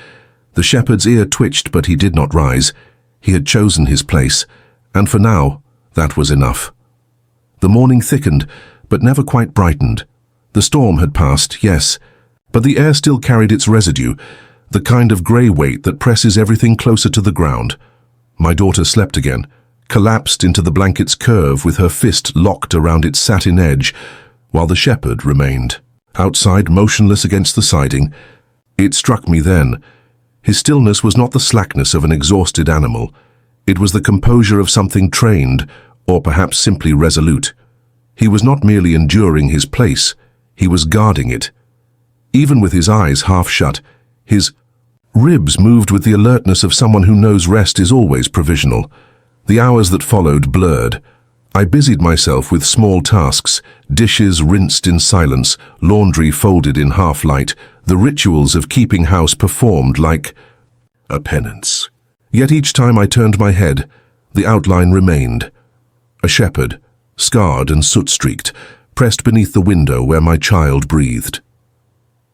The shepherd's ear twitched, but he did not rise. He had chosen his place, and for now, that was enough. The morning thickened, but never quite brightened. The storm had passed, yes, but the air still carried its residue, the kind of grey weight that presses everything closer to the ground. My daughter slept again, collapsed into the blanket's curve with her fist locked around its satin edge, while the shepherd remained. Outside, motionless against the siding, it struck me then. His stillness was not the slackness of an exhausted animal. It was the composure of something trained, or perhaps simply resolute. He was not merely enduring his place, he was guarding it. Even with his eyes half shut, his ribs moved with the alertness of someone who knows rest is always provisional. The hours that followed blurred. I busied myself with small tasks, dishes rinsed in silence, laundry folded in half-light, the rituals of keeping house performed like a penance. Yet each time I turned my head, the outline remained. A shepherd, scarred and soot-streaked, pressed beneath the window where my child breathed.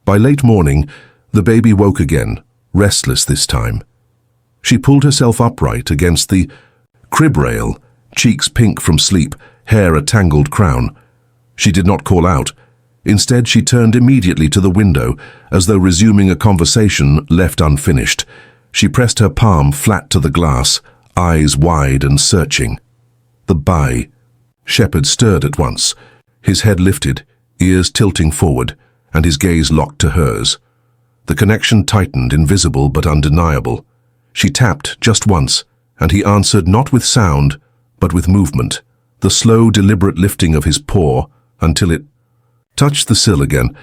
By late morning, the baby woke again, restless this time. She pulled herself upright against the crib rail, cheeks pink from sleep, hair a tangled crown. She did not call out. Instead, she turned immediately to the window, as though resuming a conversation left unfinished. She pressed her palm flat to the glass, eyes wide and searching. The bye. Shepherd stirred at once, his head lifted, ears tilting forward, and his gaze locked to hers. The connection tightened, invisible but undeniable. She tapped just once, and he answered not with sound, but with movement, the slow, deliberate lifting of his paw until it touched the sill again,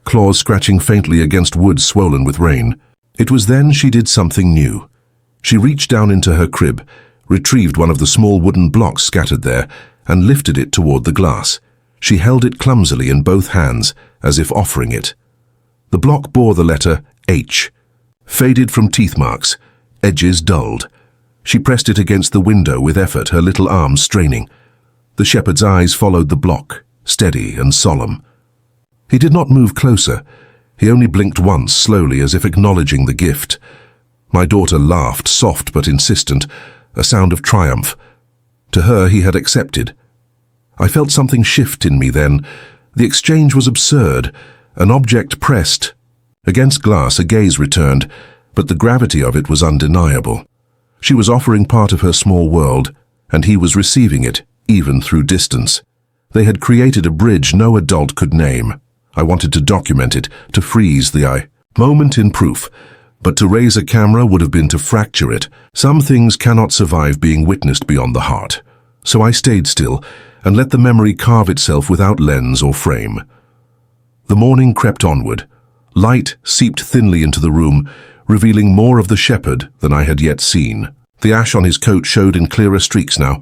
claws scratching faintly against wood swollen with rain. It was then she did something new. She reached down into her crib, retrieved one of the small wooden blocks scattered there, and lifted it toward the glass. She held it clumsily in both hands, as if offering it. The block bore the letter H, faded from teeth marks, edges dulled. She pressed it against the window with effort, her little arms straining. The shepherd's eyes followed the block, steady and solemn. He did not move closer. He only blinked once, slowly, as if acknowledging the gift. My daughter laughed, soft but insistent, a sound of triumph. To her he had accepted. I felt something shift in me then. The exchange was absurd. An object pressed. Against glass a gaze returned, but the gravity of it was undeniable. She was offering part of her small world, and he was receiving it, even through distance. They had created a bridge no adult could name. I wanted to document it, to freeze the moment in proof, but to raise a camera would have been to fracture it. Some things cannot survive being witnessed beyond the heart. So I stayed still, and let the memory carve itself without lens or frame. The morning crept onward. Light seeped thinly into the room, revealing more of the shepherd than I had yet seen. The ash on his coat showed in clearer streaks now,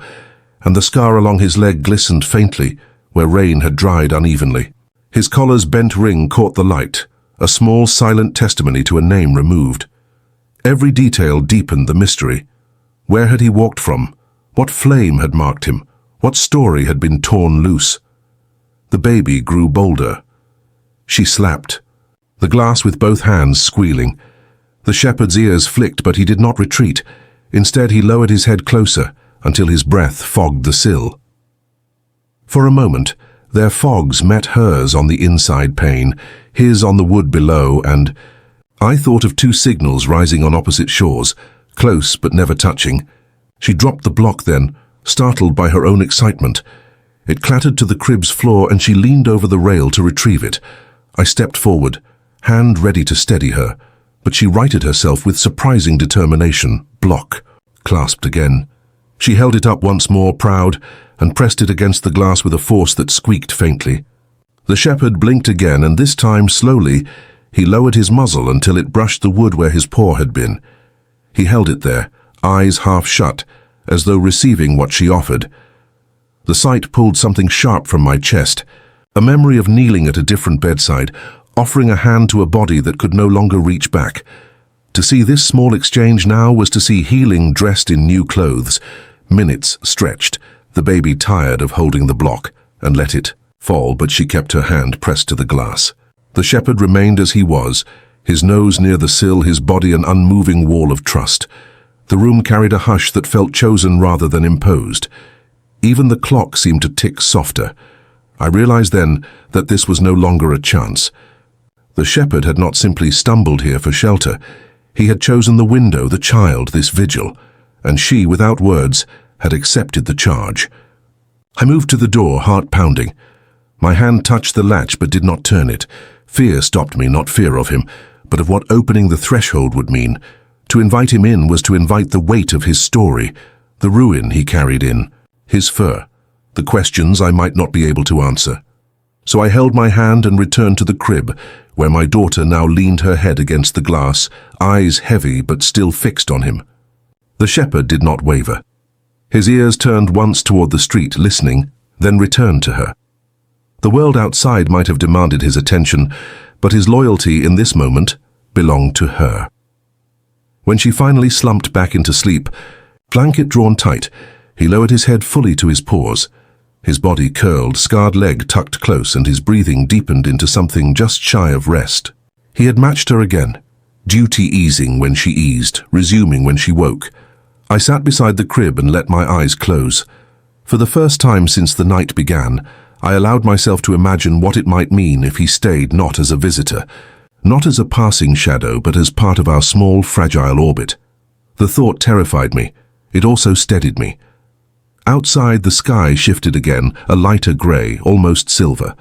and the scar along his leg glistened faintly, where rain had dried unevenly. His collar's bent ring caught the light, a small silent testimony to a name removed. Every detail deepened the mystery. Where had he walked from? What flame had marked him? What story had been torn loose? The baby grew bolder. She slapped, the glass with both hands squealing. The shepherd's ears flicked, but he did not retreat. Instead, he lowered his head closer until his breath fogged the sill. For a moment, their fogs met hers on the inside pane, his on the wood below, and I thought of two signals rising on opposite shores, close but never touching. She dropped the block then, startled by her own excitement. It clattered to the crib's floor, and she leaned over the rail to retrieve it. I stepped forward, hand ready to steady her, but she righted herself with surprising determination. Block. Clasped again. She held it up once more, proud, and pressed it against the glass with a force that squeaked faintly. The shepherd blinked again, and this time, slowly, he lowered his muzzle until it brushed the wood where his paw had been. He held it there, eyes half shut, as though receiving what she offered. The sight pulled something sharp from my chest, a memory of kneeling at a different bedside, offering a hand to a body that could no longer reach back. To see this small exchange now was to see healing dressed in new clothes. Minutes stretched, the baby tired of holding the block, and let it fall, but she kept her hand pressed to the glass. The shepherd remained as he was, his nose near the sill, his body an unmoving wall of trust. The room carried a hush that felt chosen rather than imposed. Even the clock seemed to tick softer. I realized then that this was no longer a chance. The shepherd had not simply stumbled here for shelter. He had chosen the window, the child, this vigil, and she, without words, had accepted the charge. I moved to the door, heart pounding. My hand touched the latch but did not turn it. Fear stopped me, not fear of him, but of what opening the threshold would mean. To invite him in was to invite the weight of his story, the ruin he carried in, his fur, the questions I might not be able to answer. So I held my hand and returned to the crib, where my daughter now leaned her head against the glass, eyes heavy but still fixed on him. The shepherd did not waver. His ears turned once toward the street, listening, then returned to her. The world outside might have demanded his attention, but his loyalty in this moment belonged to her. When she finally slumped back into sleep, blanket drawn tight, he lowered his head fully to his paws. His body curled, scarred leg tucked close, and his breathing deepened into something just shy of rest. He had matched her again, duty easing when she eased, resuming when she woke. I sat beside the crib and let my eyes close. For the first time since the night began, I allowed myself to imagine what it might mean if he stayed not as a visitor, not as a passing shadow, but as part of our small, fragile orbit. The thought terrified me. It also steadied me. Outside, the sky shifted again, a lighter grey, almost silver.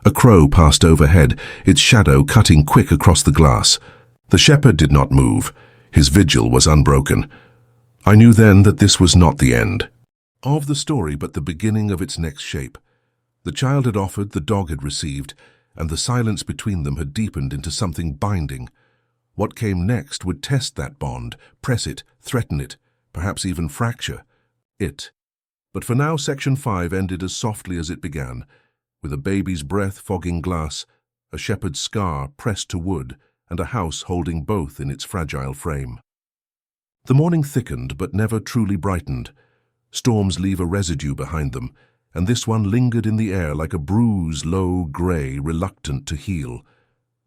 A crow passed overhead, its shadow cutting quick across the glass. The shepherd did not move. His vigil was unbroken. I knew then that this was not the end of the story, but the beginning of its next shape. The child had offered, the dog had received, and the silence between them had deepened into something binding. What came next would test that bond, press it, threaten it, perhaps even fracture it. But for now, Section 5 ended as softly as it began, with a baby's breath fogging glass, a shepherd's scar pressed to wood, and a house holding both in its fragile frame. The morning thickened, but never truly brightened. Storms leave a residue behind them, and this one lingered in the air like a bruise, low, grey, reluctant to heal.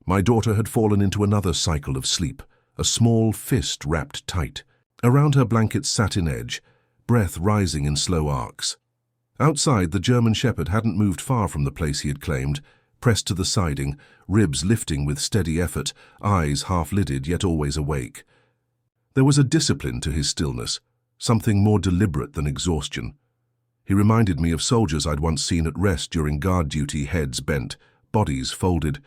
My daughter had fallen into another cycle of sleep, a small fist wrapped tight. Around her blanket's satin edge, breath rising in slow arcs. Outside, the German shepherd hadn't moved far from the place he had claimed, pressed to the siding, ribs lifting with steady effort, eyes half-lidded yet always awake. There was a discipline to his stillness, something more deliberate than exhaustion. He reminded me of soldiers I'd once seen at rest during guard duty, heads bent, bodies folded,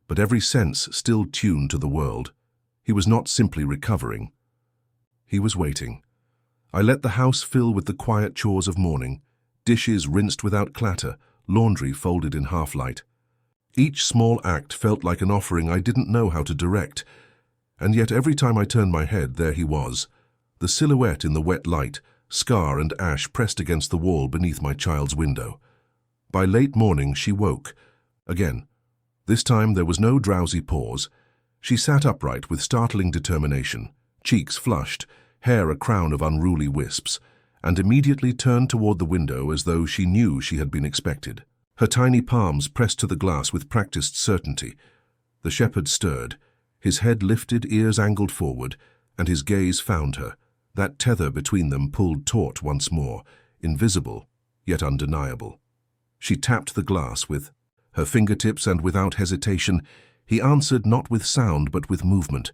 but every sense still tuned to the world. He was not simply recovering. He was waiting. I let the house fill with the quiet chores of morning, dishes rinsed without clatter, laundry folded in half-light. Each small act felt like an offering I didn't know how to direct, and yet every time I turned my head, there he was, the silhouette in the wet light, scar and ash pressed against the wall beneath my child's window. By late morning, she woke. Again. This time there was no drowsy pause. She sat upright with startling determination, cheeks flushed, hair a crown of unruly wisps, and immediately turned toward the window as though she knew she had been expected. Her tiny palms pressed to the glass with practiced certainty. The shepherd stirred, his head lifted, ears angled forward, and his gaze found her. That tether between them pulled taut once more, invisible, yet undeniable. She tapped the glass with her fingertips, and without hesitation, he answered not with sound but with movement.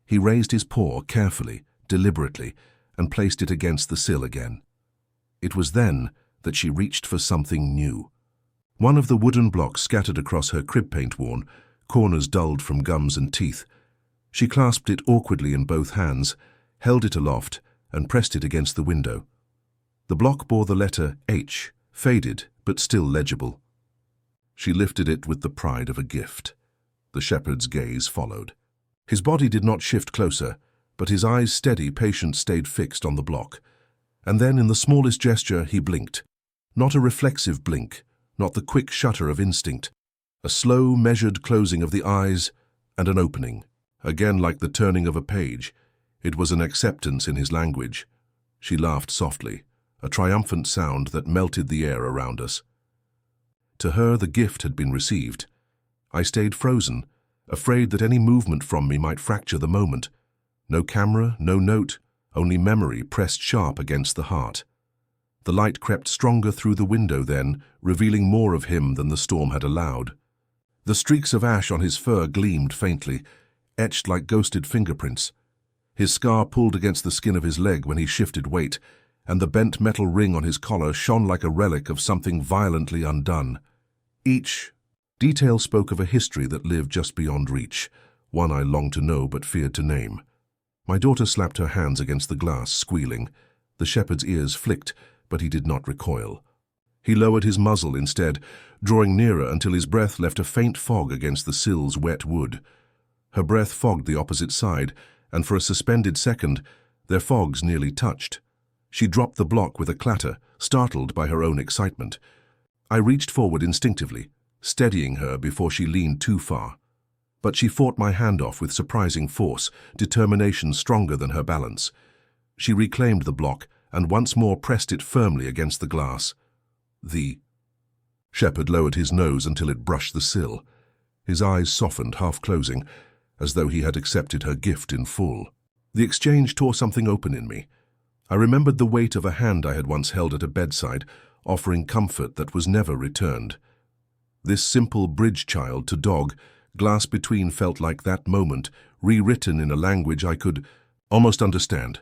He raised his paw carefully, deliberately, and placed it against the sill again. It was then that she reached for something new. One of the wooden blocks scattered across her crib paint-worn, corners dulled from gums and teeth. She clasped it awkwardly in both hands, held it aloft, and pressed it against the window. The block bore the letter H, faded but still legible. She lifted it with the pride of a gift. The shepherd's gaze followed. His body did not shift closer, but his eyes, steady, patient, stayed fixed on the block. And then, in the smallest gesture, he blinked. Not a reflexive blink, not the quick shutter of instinct. A slow, measured closing of the eyes and an opening. Again, like the turning of a page, it was an acceptance in his language. She laughed softly, a triumphant sound that melted the air around us. To her, the gift had been received. I stayed frozen, afraid that any movement from me might fracture the moment. No camera, no note, only memory pressed sharp against the heart. The light crept stronger through the window then, revealing more of him than the storm had allowed. The streaks of ash on his fur gleamed faintly, etched like ghosted fingerprints. His scar pulled against the skin of his leg when he shifted weight, and the bent metal ring on his collar shone like a relic of something violently undone. Each detail spoke of a history that lived just beyond reach, one I longed to know but feared to name. My daughter slapped her hands against the glass, squealing. The shepherd's ears flicked, but he did not recoil. He lowered his muzzle instead, drawing nearer until his breath left a faint fog against the sill's wet wood. Her breath fogged the opposite side, and for a suspended second, their fogs nearly touched. She dropped the block with a clatter, startled by her own excitement. I reached forward instinctively, steadying her before she leaned too far. But she fought my hand off with surprising force, determination stronger than her balance. She reclaimed the block and once more pressed it firmly against the glass. The shepherd lowered his nose until it brushed the sill. His eyes softened, half closing, as though he had accepted her gift in full. The exchange tore something open in me. I remembered the weight of a hand I had once held at a bedside, offering comfort that was never returned. This simple bridge child to dog, glass between, felt like that moment, rewritten in a language I could almost understand.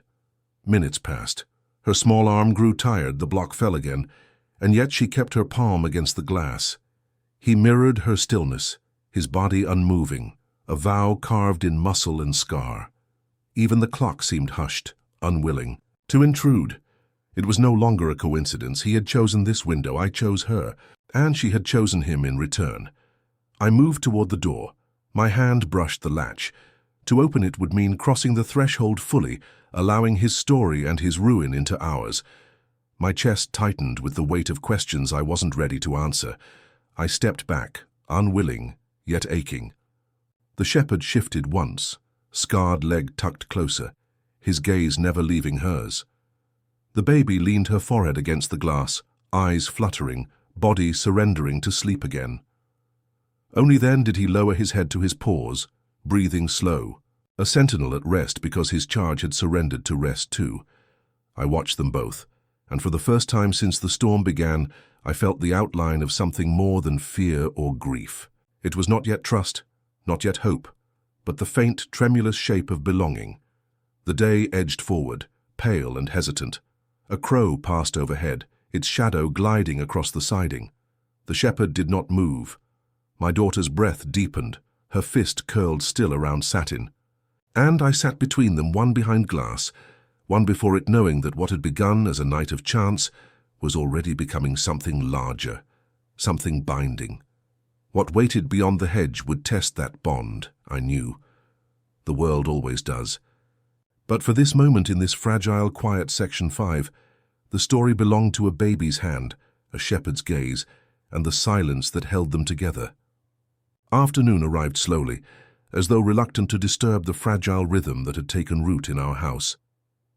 Minutes passed. Her small arm grew tired, the block fell again, and yet she kept her palm against the glass. He mirrored her stillness, his body unmoving, a vow carved in muscle and scar. Even the clock seemed hushed, unwilling to intrude. It was no longer a coincidence. He had chosen this window, I chose her, and she had chosen him in return. I moved toward the door. My hand brushed the latch. To open it would mean crossing the threshold fully, allowing his story and his ruin into ours. My chest tightened with the weight of questions I wasn't ready to answer. I stepped back, unwilling, yet aching. The shepherd shifted once, scarred leg tucked closer, his gaze never leaving hers. The baby leaned her forehead against the glass, eyes fluttering, body surrendering to sleep again. Only then did he lower his head to his paws, breathing slow, a sentinel at rest because his charge had surrendered to rest too. I watched them both, and for the first time since the storm began, I felt the outline of something more than fear or grief. It was not yet trust, not yet hope, but the faint, tremulous shape of belonging. The day edged forward, pale and hesitant. A crow passed overhead, its shadow gliding across the siding. The shepherd did not move. My daughter's breath deepened, her fist curled still around satin. And I sat between them, one behind glass, one before it, knowing that what had begun as a night of chance was already becoming something larger, something binding. What waited beyond the hedge would test that bond, I knew. The world always does. But for this moment in this fragile, quiet Section 5, the story belonged to a baby's hand, a shepherd's gaze, and the silence that held them together. Afternoon arrived slowly, as though reluctant to disturb the fragile rhythm that had taken root in our house.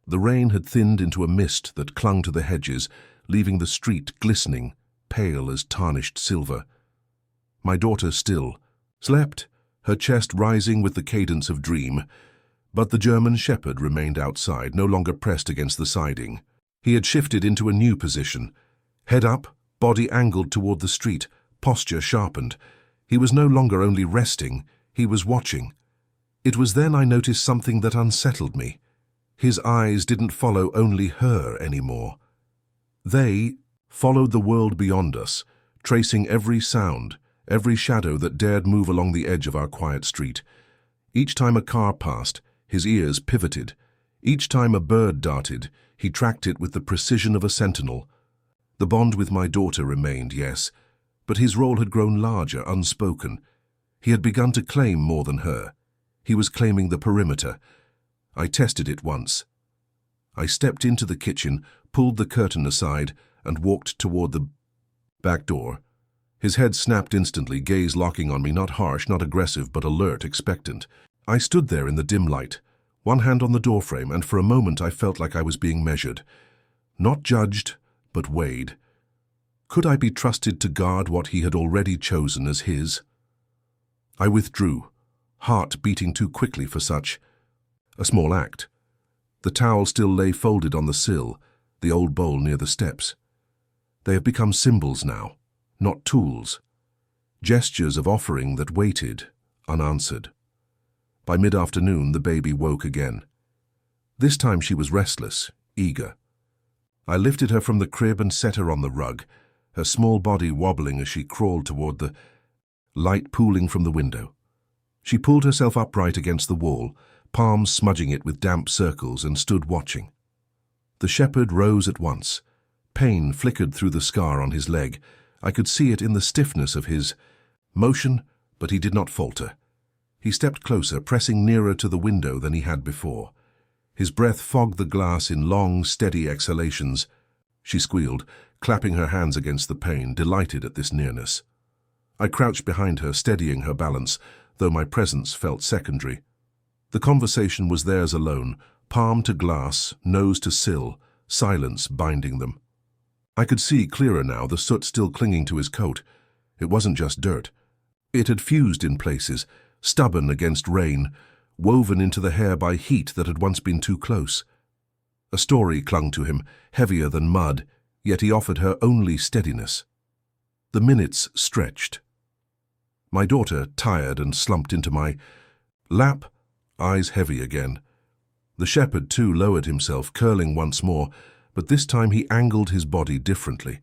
The rain had thinned into a mist that clung to the hedges, leaving the street glistening, pale as tarnished silver. My daughter still slept, her chest rising with the cadence of dream, but the German shepherd remained outside, no longer pressed against the siding. He had shifted into a new position. Head up, body angled toward the street, posture sharpened. He was no longer only resting, he was watching. It was then I noticed something that unsettled me. His eyes didn't follow only her anymore. They followed the world beyond us, tracing every sound, every shadow that dared move along the edge of our quiet street. Each time a car passed, his ears pivoted. Each time a bird darted, he tracked it with the precision of a sentinel. The bond with my daughter remained, yes, but his role had grown larger, unspoken. He had begun to claim more than her. He was claiming the perimeter. I tested it once. I stepped into the kitchen, pulled the curtain aside, and walked toward the back door. His head snapped instantly, gaze locking on me, not harsh, not aggressive, but alert, expectant. I stood there in the dim light, one hand on the doorframe, and for a moment I felt like I was being measured. Not judged, but weighed. Could I be trusted to guard what he had already chosen as his? I withdrew, heart beating too quickly for such a small act. The towel still lay folded on the sill, the old bowl near the steps. They have become symbols now, not tools. Gestures of offering that waited, unanswered. By mid-afternoon, the baby woke again. This time she was restless, eager. I lifted her from the crib and set her on the rug, her small body wobbling as she crawled toward the light pooling from the window. She pulled herself upright against the wall, palms smudging it with damp circles, and stood watching. The shepherd rose at once. Pain flickered through the scar on his leg. I could see it in the stiffness of his motion, but he did not falter. He stepped closer, pressing nearer to the window than he had before. His breath fogged the glass in long, steady exhalations. She squealed, clapping her hands against the pane, delighted at this nearness. I crouched behind her, steadying her balance, though my presence felt secondary. The conversation was theirs alone, palm to glass, nose to sill, silence binding them. I could see clearer now, the soot still clinging to his coat. It wasn't just dirt. It had fused in places, stubborn against rain, woven into the hair by heat that had once been too close. A story clung to him, heavier than mud, yet he offered her only steadiness. The minutes stretched. My daughter, tired and slumped into my lap, eyes heavy again. The shepherd, too, lowered himself, curling once more, but this time he angled his body differently.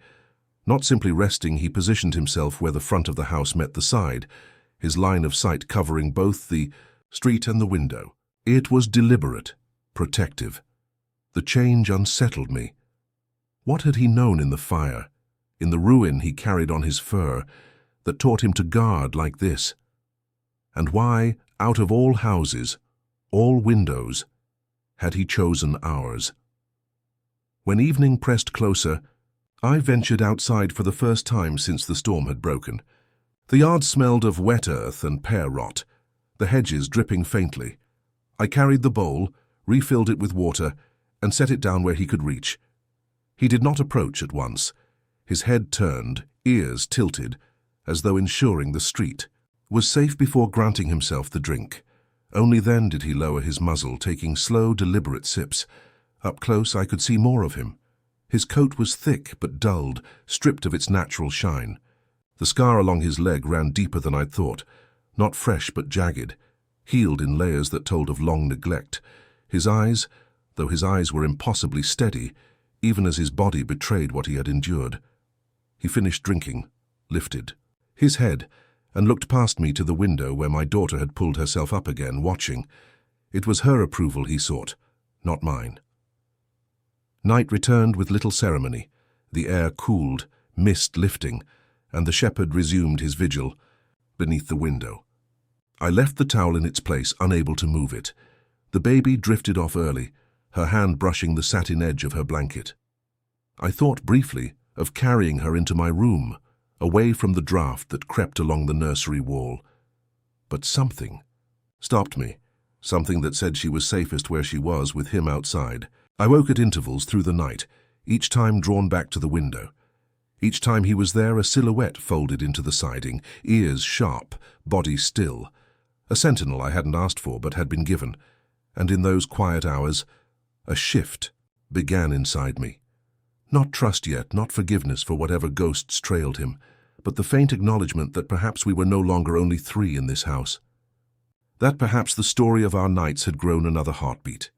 Not simply resting, he positioned himself where the front of the house met the side, his line of sight covering both the street and the window. It was deliberate, protective. The change unsettled me. What had he known in the fire, in the ruin he carried on his fur, that taught him to guard like this? And why, out of all houses, all windows, had he chosen ours? When evening pressed closer, I ventured outside for the first time since the storm had broken. The yard smelled of wet earth and pear rot, the hedges dripping faintly. I carried the bowl, refilled it with water, and set it down where he could reach. He did not approach at once. His head turned, ears tilted, as though ensuring the street was safe before granting himself the drink. Only then did he lower his muzzle, taking slow, deliberate sips. Up close I could see more of him. His coat was thick but dulled, stripped of its natural shine. The scar along his leg ran deeper than I'd thought, not fresh but jagged, healed in layers that told of long neglect. His eyes, though his eyes were impossibly steady, even as his body betrayed what he had endured. He finished drinking, lifted his head, and looked past me to the window where my daughter had pulled herself up again, watching. It was her approval he sought, not mine. Night returned with little ceremony. The air cooled, mist lifting, and the shepherd resumed his vigil beneath the window. I left the towel in its place, unable to move it. The baby drifted off early, her hand brushing the satin edge of her blanket. I thought briefly of carrying her into my room, away from the draught that crept along the nursery wall. But something stopped me, something that said she was safest where she was, with him outside. I woke at intervals through the night, each time drawn back to the window. Each time he was there, a silhouette folded into the siding, ears sharp, body still. A sentinel I hadn't asked for but had been given, and in those quiet hours, a shift began inside me. Not trust yet, not forgiveness for whatever ghosts trailed him, but the faint acknowledgement that perhaps we were no longer only three in this house. That perhaps the story of our nights had grown another heartbeat.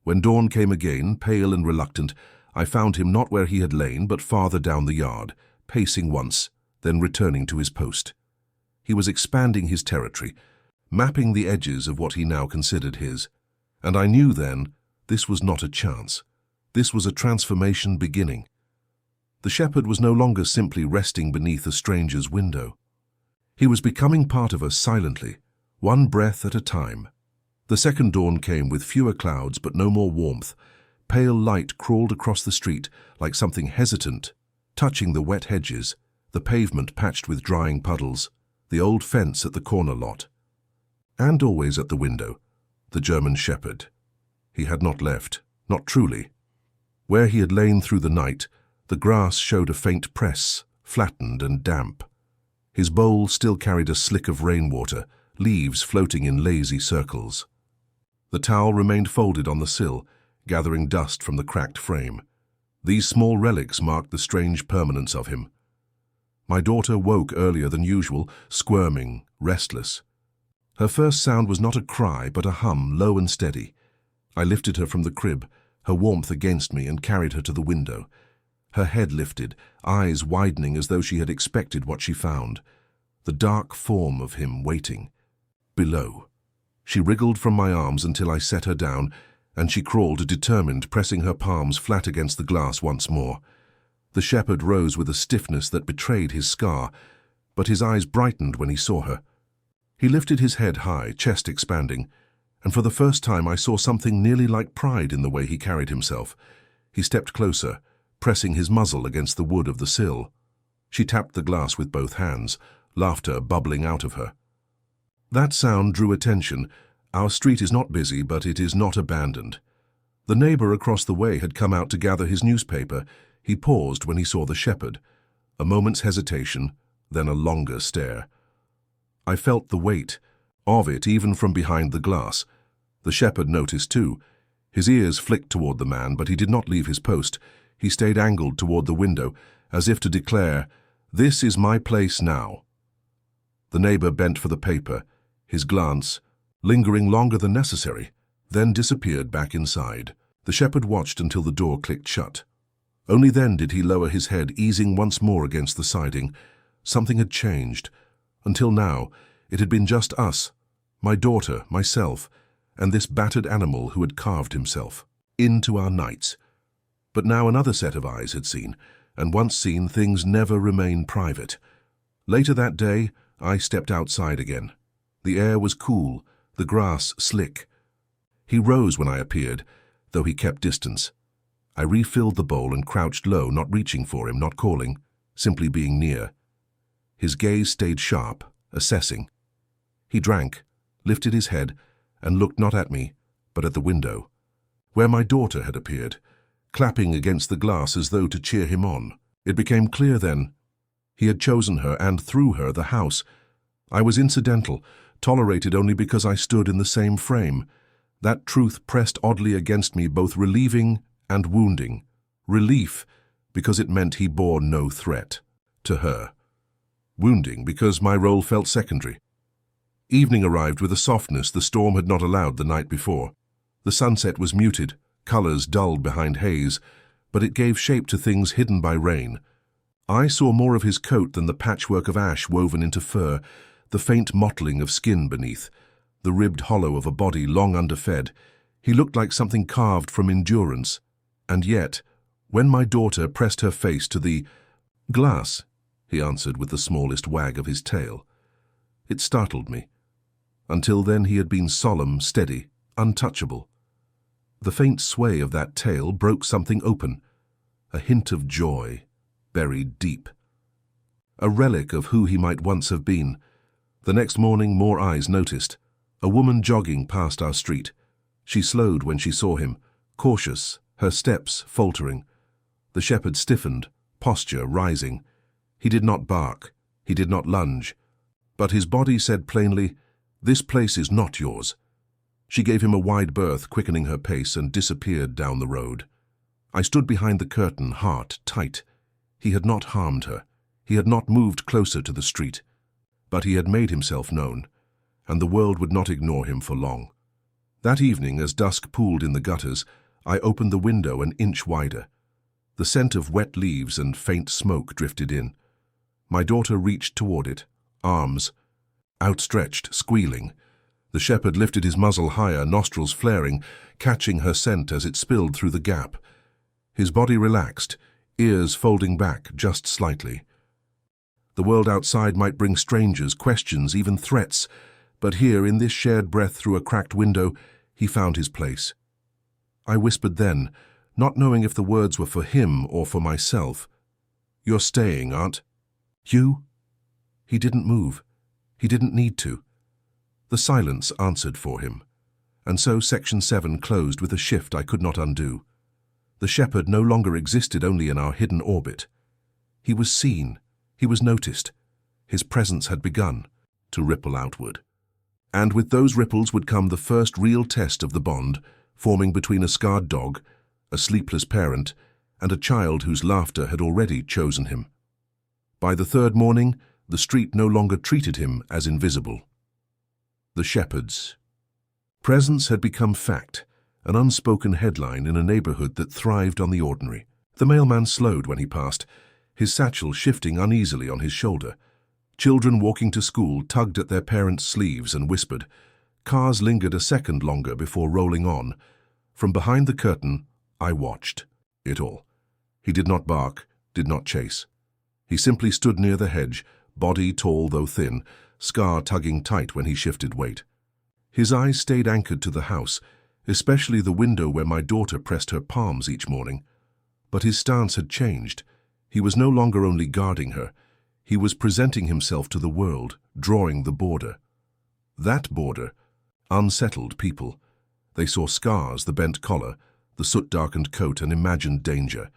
When dawn came again, pale and reluctant, I found him not where he had lain, but farther down the yard, pacing once, then returning to his post. He was expanding his territory, mapping the edges of what he now considered his. And I knew then, this was not a chance. This was a transformation beginning. The shepherd was no longer simply resting beneath a stranger's window. He was becoming part of us silently, one breath at a time. The second dawn came with fewer clouds but no more warmth. Pale light crawled across the street like something hesitant, touching the wet hedges, the pavement patched with drying puddles, the old fence at the corner lot. And always at the window, the German shepherd. He had not left, not truly. Where he had lain through the night, the grass showed a faint press, flattened and damp. His bowl still carried a slick of rainwater, leaves floating in lazy circles. The towel remained folded on the sill, gathering dust from the cracked frame. These small relics marked the strange permanence of him. My daughter woke earlier than usual, squirming, restless. Her first sound was not a cry, but a hum, low and steady. I lifted her from the crib, her warmth against me, and carried her to the window. Her head lifted, eyes widening as though she had expected what she found. The dark form of him waiting. Below. She wriggled from my arms until I set her down, and she crawled, determined, pressing her palms flat against the glass once more. The shepherd rose with a stiffness that betrayed his scar, but his eyes brightened when he saw her. He lifted his head high, chest expanding, and for the first time I saw something nearly like pride in the way he carried himself. He stepped closer, pressing his muzzle against the wood of the sill. She tapped the glass with both hands, laughter bubbling out of her. That sound drew attention. Our street is not busy, but it is not abandoned. The neighbor across the way had come out to gather his newspaper. He paused when he saw the shepherd. A moment's hesitation, then a longer stare. I felt the weight of it even from behind the glass. The shepherd noticed too. His ears flicked toward the man, but he did not leave his post. He stayed angled toward the window, as if to declare, "This is my place now." The neighbor bent for the paper, his glance, lingering longer than necessary, then disappeared back inside. The shepherd watched until the door clicked shut. Only then did he lower his head, easing once more against the siding. Something had changed. Until now, it had been just us, my daughter, myself, and this battered animal who had carved himself into our nights. But now another set of eyes had seen, and once seen, things never remain private. Later that day, I stepped outside again. The air was cool, the grass slick. He rose when I appeared, though he kept distance. I refilled the bowl and crouched low, not reaching for him, not calling, simply being near. His gaze stayed sharp, assessing. He drank, lifted his head, and looked not at me, but at the window, where my daughter had appeared, clapping against the glass as though to cheer him on. It became clear then. He had chosen her, and through her, the house. I was incidental, tolerated only because I stood in the same frame. That truth pressed oddly against me, both relieving and wounding. Relief, because it meant he bore no threat to her. Wounding, because my role felt secondary. Evening arrived with a softness the storm had not allowed the night before. The sunset was muted, colors dulled behind haze, but it gave shape to things hidden by rain. I saw more of his coat than the patchwork of ash woven into fur, the faint mottling of skin beneath, the ribbed hollow of a body long underfed. He looked like something carved from endurance. And yet, when my daughter pressed her face to the glass, he answered with the smallest wag of his tail. It startled me. Until then he had been solemn, steady, untouchable. The faint sway of that tail broke something open, a hint of joy, buried deep. A relic of who he might once have been. The next morning more eyes noticed. A woman jogging past our street. She slowed when she saw him, cautious, her steps faltering. The shepherd stiffened, posture rising. He did not bark, he did not lunge, but his body said plainly, "This place is not yours." She gave him a wide berth, quickening her pace, and disappeared down the road. I stood behind the curtain, heart tight. He had not harmed her. He had not moved closer to the street. But he had made himself known, and the world would not ignore him for long. That evening, as dusk pooled in the gutters, I opened the window an inch wider. The scent of wet leaves and faint smoke drifted in. My daughter reached toward it, arms, outstretched, squealing. The shepherd lifted his muzzle higher, nostrils flaring, catching her scent as it spilled through the gap. His body relaxed, ears folding back just slightly. The world outside might bring strangers, questions, even threats, but here, in this shared breath through a cracked window, he found his place. I whispered then, not knowing if the words were for him or for myself. "You're staying, Aunt." "You?" He didn't move. He didn't need to. The silence answered for him. And so Section 7 closed with a shift I could not undo. The shepherd no longer existed only in our hidden orbit. He was seen. He was noticed. His presence had begun to ripple outward. And with those ripples would come the first real test of the bond, forming between a scarred dog, a sleepless parent, and a child whose laughter had already chosen him. By the third morning, the street no longer treated him as invisible. The shepherd's presence had become fact, an unspoken headline in a neighborhood that thrived on the ordinary. The mailman slowed when he passed, his satchel shifting uneasily on his shoulder. Children walking to school tugged at their parents' sleeves and whispered. Cars lingered a second longer before rolling on. From behind the curtain, I watched it all. He did not bark, did not chase. He simply stood near the hedge, body tall though thin, scar tugging tight when he shifted weight. His eyes stayed anchored to the house, especially the window where my daughter pressed her palms each morning. But his stance had changed. He was no longer only guarding her. He was presenting himself to the world, drawing the border. That border, unsettled people. They saw scars, the bent collar, the soot-darkened coat, and imagined danger.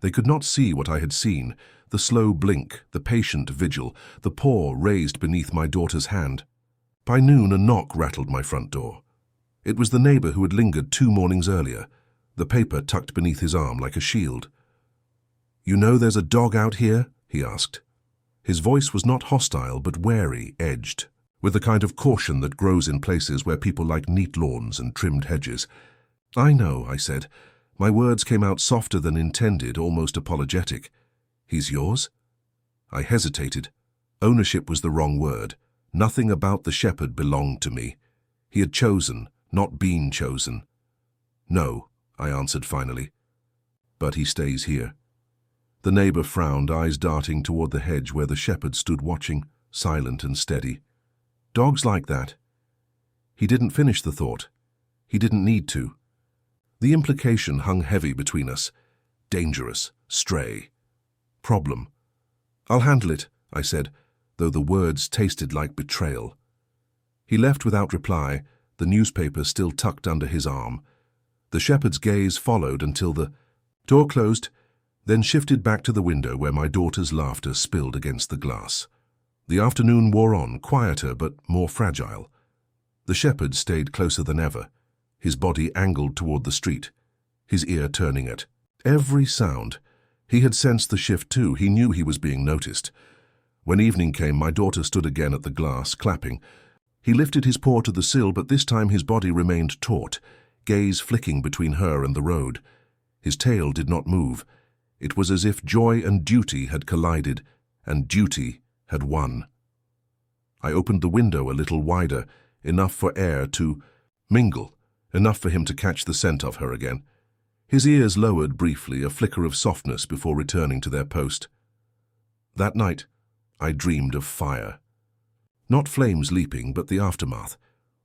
They could not see what I had seen, the slow blink, the patient vigil, the paw raised beneath my daughter's hand. By noon, a knock rattled my front door. It was the neighbor who had lingered 2 mornings earlier, the paper tucked beneath his arm like a shield. "You know there's a dog out here?" he asked. His voice was not hostile but wary, edged, with the kind of caution that grows in places where people like neat lawns and trimmed hedges. "I know," I said. My words came out softer than intended, almost apologetic. "He's yours?" I hesitated. Ownership was the wrong word. Nothing about the shepherd belonged to me. He had chosen, not been chosen. "No," I answered finally. "But he stays here." The neighbor frowned, eyes darting toward the hedge where the shepherd stood watching, silent and steady. "Dogs like that." He didn't finish the thought. He didn't need to. The implication hung heavy between us. Dangerous, stray, problem. "I'll handle it," I said, though the words tasted like betrayal. He left without reply, the newspaper still tucked under his arm. The shepherd's gaze followed until the door closed, then shifted back to the window where my daughter's laughter spilled against the glass. The afternoon wore on, quieter but more fragile. The shepherd stayed closer than ever, his body angled toward the street, his ear turning at every sound. He had sensed the shift too. He knew he was being noticed. When evening came, my daughter stood again at the glass, clapping. He lifted his paw to the sill, but this time his body remained taut, gaze flicking between her and the road. His tail did not move. It was as if joy and duty had collided, and duty had won. I opened the window a little wider, enough for air to mingle, enough for him to catch the scent of her again. His ears lowered briefly, a flicker of softness before returning to their post. That night, I dreamed of fire. Not flames leaping, but the aftermath.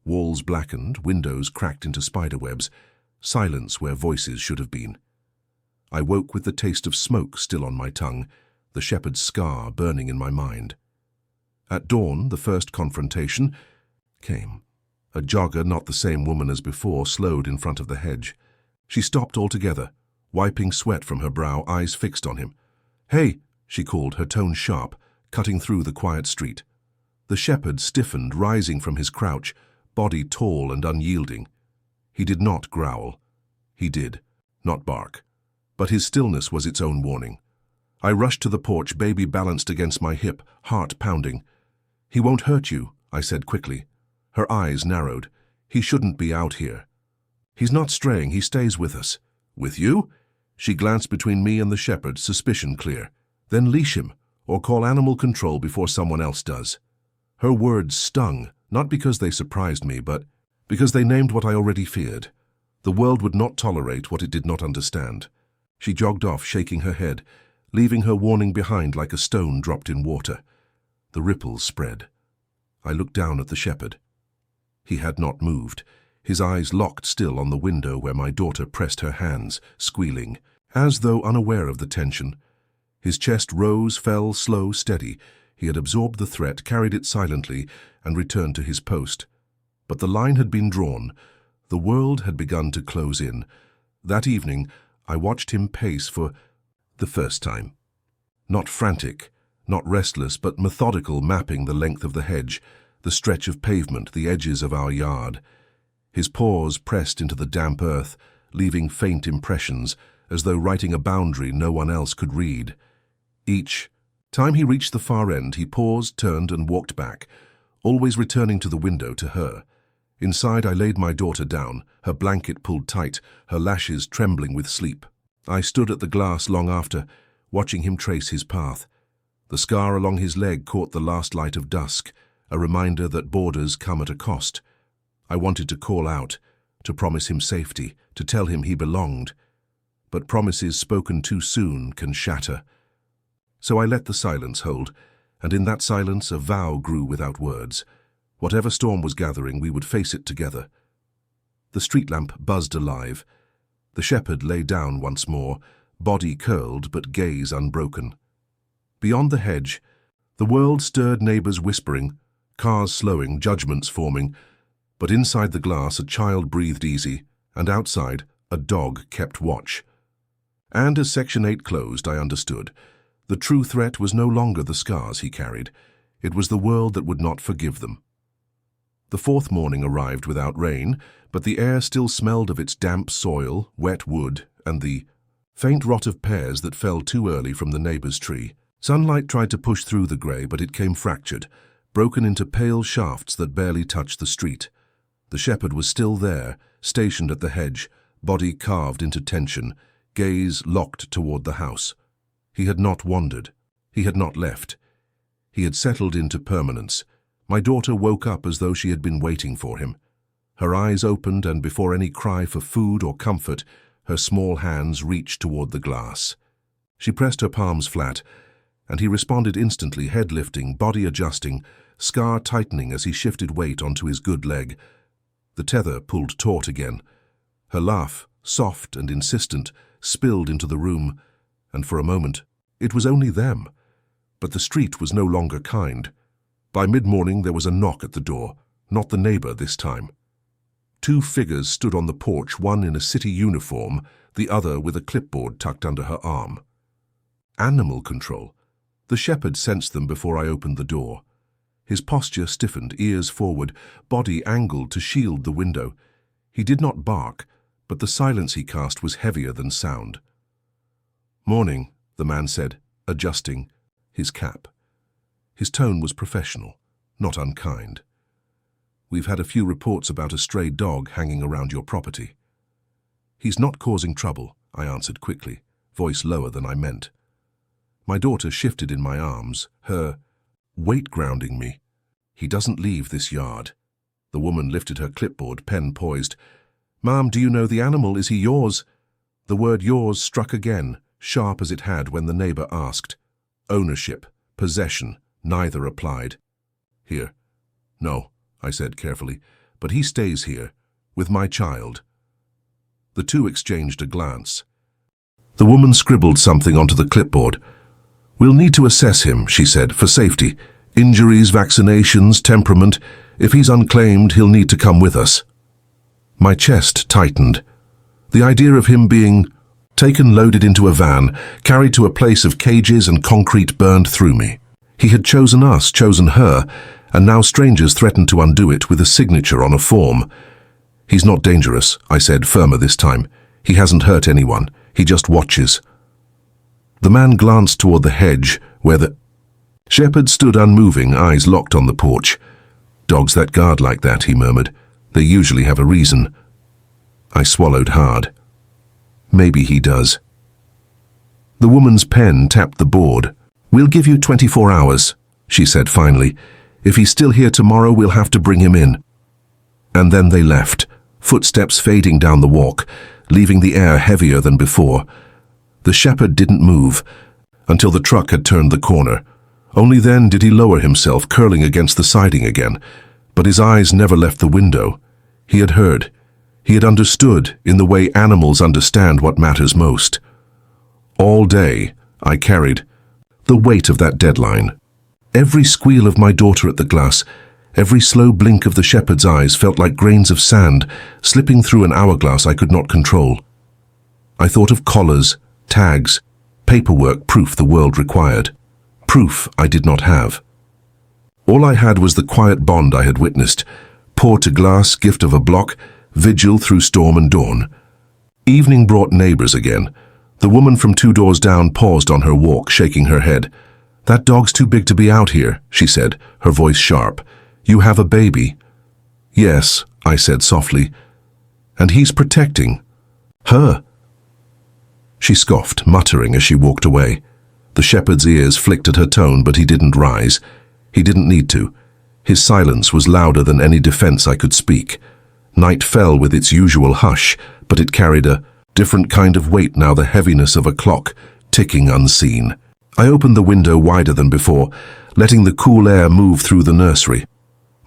Walls blackened, windows cracked into spiderwebs, silence where voices should have been. I woke with the taste of smoke still on my tongue, the shepherd's scar burning in my mind. At dawn, the first confrontation came. A jogger, not the same woman as before, slowed in front of the hedge. She stopped altogether, wiping sweat from her brow, eyes fixed on him. "Hey," she called, her tone sharp, cutting through the quiet street. The shepherd stiffened, rising from his crouch, body tall and unyielding. He did not growl. He did not bark. But his stillness was its own warning. I rushed to the porch, baby balanced against my hip, heart pounding. "He won't hurt you," I said quickly. Her eyes narrowed. "He shouldn't be out here." "He's not straying, he stays with us." "With you?" She glanced between me and the shepherd, suspicion clear. "Then leash him, or call animal control before someone else does." Her words stung, not because they surprised me, but because they named what I already feared. The world would not tolerate what it did not understand. She jogged off, shaking her head, leaving her warning behind like a stone dropped in water. The ripples spread. I looked down at the shepherd. He had not moved, his eyes locked still on the window where my daughter pressed her hands, squealing, as though unaware of the tension. His chest rose, fell, slow, steady. He had absorbed the threat, carried it silently, and returned to his post. But the line had been drawn. The world had begun to close in. That evening, I watched him pace for the first time. Not frantic, not restless, but methodical, mapping the length of the hedge, the stretch of pavement, the edges of our yard. His paws pressed into the damp earth, leaving faint impressions, as though writing a boundary no one else could read. Each time he reached the far end, he paused, turned, and walked back, always returning to the window, to her. Inside, I laid my daughter down, her blanket pulled tight, her lashes trembling with sleep. I stood at the glass long after, watching him trace his path. The scar along his leg caught the last light of dusk, a reminder that borders come at a cost. I wanted to call out, to promise him safety, to tell him he belonged. But promises spoken too soon can shatter. So I let the silence hold, and in that silence a vow grew without words. Whatever storm was gathering, we would face it together. The street lamp buzzed alive. The shepherd lay down once more, body curled but gaze unbroken. Beyond the hedge, the world stirred, neighbors whispering, cars slowing, judgments forming. But inside the glass a child breathed easy, and outside a dog kept watch. And as Section 8 closed, I understood. The true threat was no longer the scars he carried. It was the world that would not forgive them. The fourth morning arrived without rain, but the air still smelled of its damp soil, wet wood, and the faint rot of pears that fell too early from the neighbor's tree. Sunlight tried to push through the grey, but it came fractured, broken into pale shafts that barely touched the street. The shepherd was still there, stationed at the hedge, body carved into tension, gaze locked toward the house. He had not wandered. He had not left. He had settled into permanence. My daughter woke up as though she had been waiting for him. Her eyes opened, and before any cry for food or comfort, her small hands reached toward the glass. She pressed her palms flat, and he responded instantly, head lifting, body adjusting, scar tightening as he shifted weight onto his good leg. The tether pulled taut again. Her laugh, soft and insistent, spilled into the room, and for a moment it was only them. But the street was no longer kind. By mid-morning there was a knock at the door, not the neighbor this time. Two figures stood on the porch, one in a city uniform, the other with a clipboard tucked under her arm. Animal control. The shepherd sensed them before I opened the door. His posture stiffened, ears forward, body angled to shield the window. He did not bark, but the silence he cast was heavier than sound. "Morning," the man said, adjusting his cap. His tone was professional, not unkind. "We've had a few reports about a stray dog hanging around your property." "He's not causing trouble," I answered quickly, voice lower than I meant. My daughter shifted in my arms, her weight grounding me. "He doesn't leave this yard." The woman lifted her clipboard, pen poised. "Ma'am, do you know the animal? Is he yours?" The word yours struck again, sharp as it had when the neighbor asked. Ownership, possession, neither applied. "Here." "No," I said carefully, "but he stays here, with my child." The two exchanged a glance. The woman scribbled something onto the clipboard. "We'll need to assess him," she said, "for safety. Injuries, vaccinations, temperament. If he's unclaimed, he'll need to come with us." My chest tightened. The idea of him being taken, loaded into a van, carried to a place of cages and concrete burned through me. He had chosen us, chosen her, and now strangers threatened to undo it with a signature on a form. "He's not dangerous," I said, firmer this time. "He hasn't hurt anyone. He just watches." The man glanced toward the hedge, where the shepherd stood unmoving, eyes locked on the porch. "Dogs that guard like that," he murmured. "They usually have a reason." I swallowed hard. Maybe he does. The woman's pen tapped the board. "We'll give you 24 hours, she said finally. If he's still here tomorrow, we'll have to bring him in." And then they left, footsteps fading down the walk, leaving the air heavier than before. The shepherd didn't move until the truck had turned the corner. Only then did he lower himself, curling against the siding again. But his eyes never left the window. He had heard. He had understood in the way animals understand what matters most. All day, I carried the weight of that deadline. Every squeal of my daughter at the glass, every slow blink of the shepherd's eyes felt like grains of sand slipping through an hourglass I could not control. I thought of collars, tags, paperwork, proof the world required. Proof I did not have. All I had was the quiet bond I had witnessed. Pour to glass, gift of a block, vigil through storm and dawn. Evening brought neighbors again. The woman from 2 doors down paused on her walk, shaking her head. "That dog's too big to be out here," she said, her voice sharp. "You have a baby." "Yes," I said softly. "And he's protecting her." She scoffed, muttering as she walked away. The shepherd's ears flicked at her tone, but he didn't rise. He didn't need to. His silence was louder than any defense I could speak. Night fell with its usual hush, but it carried a different kind of weight now, the heaviness of a clock, ticking unseen. I opened the window wider than before, letting the cool air move through the nursery.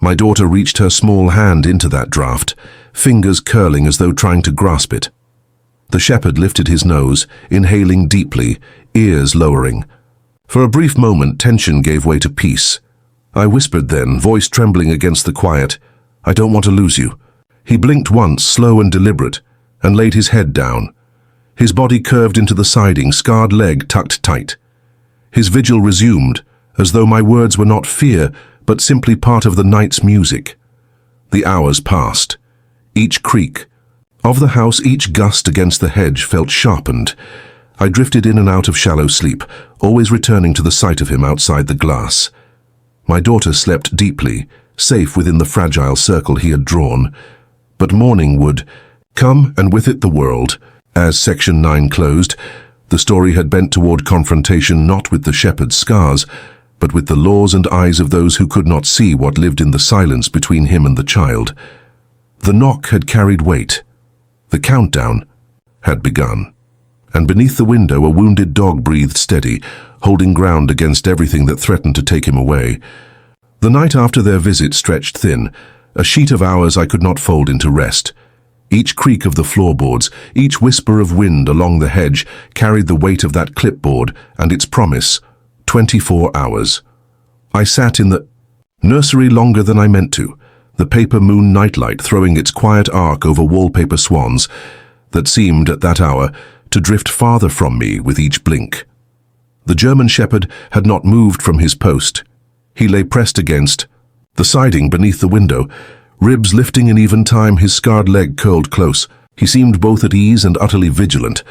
My daughter reached her small hand into that draught, fingers curling as though trying to grasp it. The shepherd lifted his nose, inhaling deeply, ears lowering. For a brief moment, tension gave way to peace. I whispered then, voice trembling against the quiet, "I don't want to lose you." He blinked once, slow and deliberate, and laid his head down. His body curved into the siding, scarred leg tucked tight. His vigil resumed, as though my words were not fear, but simply part of the night's music. The hours passed. Each creak of the house, each gust against the hedge felt sharpened. I drifted in and out of shallow sleep, always returning to the sight of him outside the glass. My daughter slept deeply, safe within the fragile circle he had drawn. But morning would come, and with it the world. As Section 9 closed, the story had bent toward confrontation not with the shepherd's scars, but with the laws and eyes of those who could not see what lived in the silence between him and the child. The knock had carried weight. The countdown had begun. And beneath the window a wounded dog breathed steady, holding ground against everything that threatened to take him away. The night after their visit stretched thin, a sheet of hours I could not fold into rest. Each creak of the floorboards, each whisper of wind along the hedge carried the weight of that clipboard and its promise, 24 hours. I sat in the nursery longer than I meant to, the paper moon nightlight throwing its quiet arc over wallpaper swans that seemed, at that hour, to drift farther from me with each blink. The German shepherd had not moved from his post. He lay pressed against the siding beneath the window, ribs lifting in even time, his scarred leg curled close. He seemed both at ease and utterly vigilant,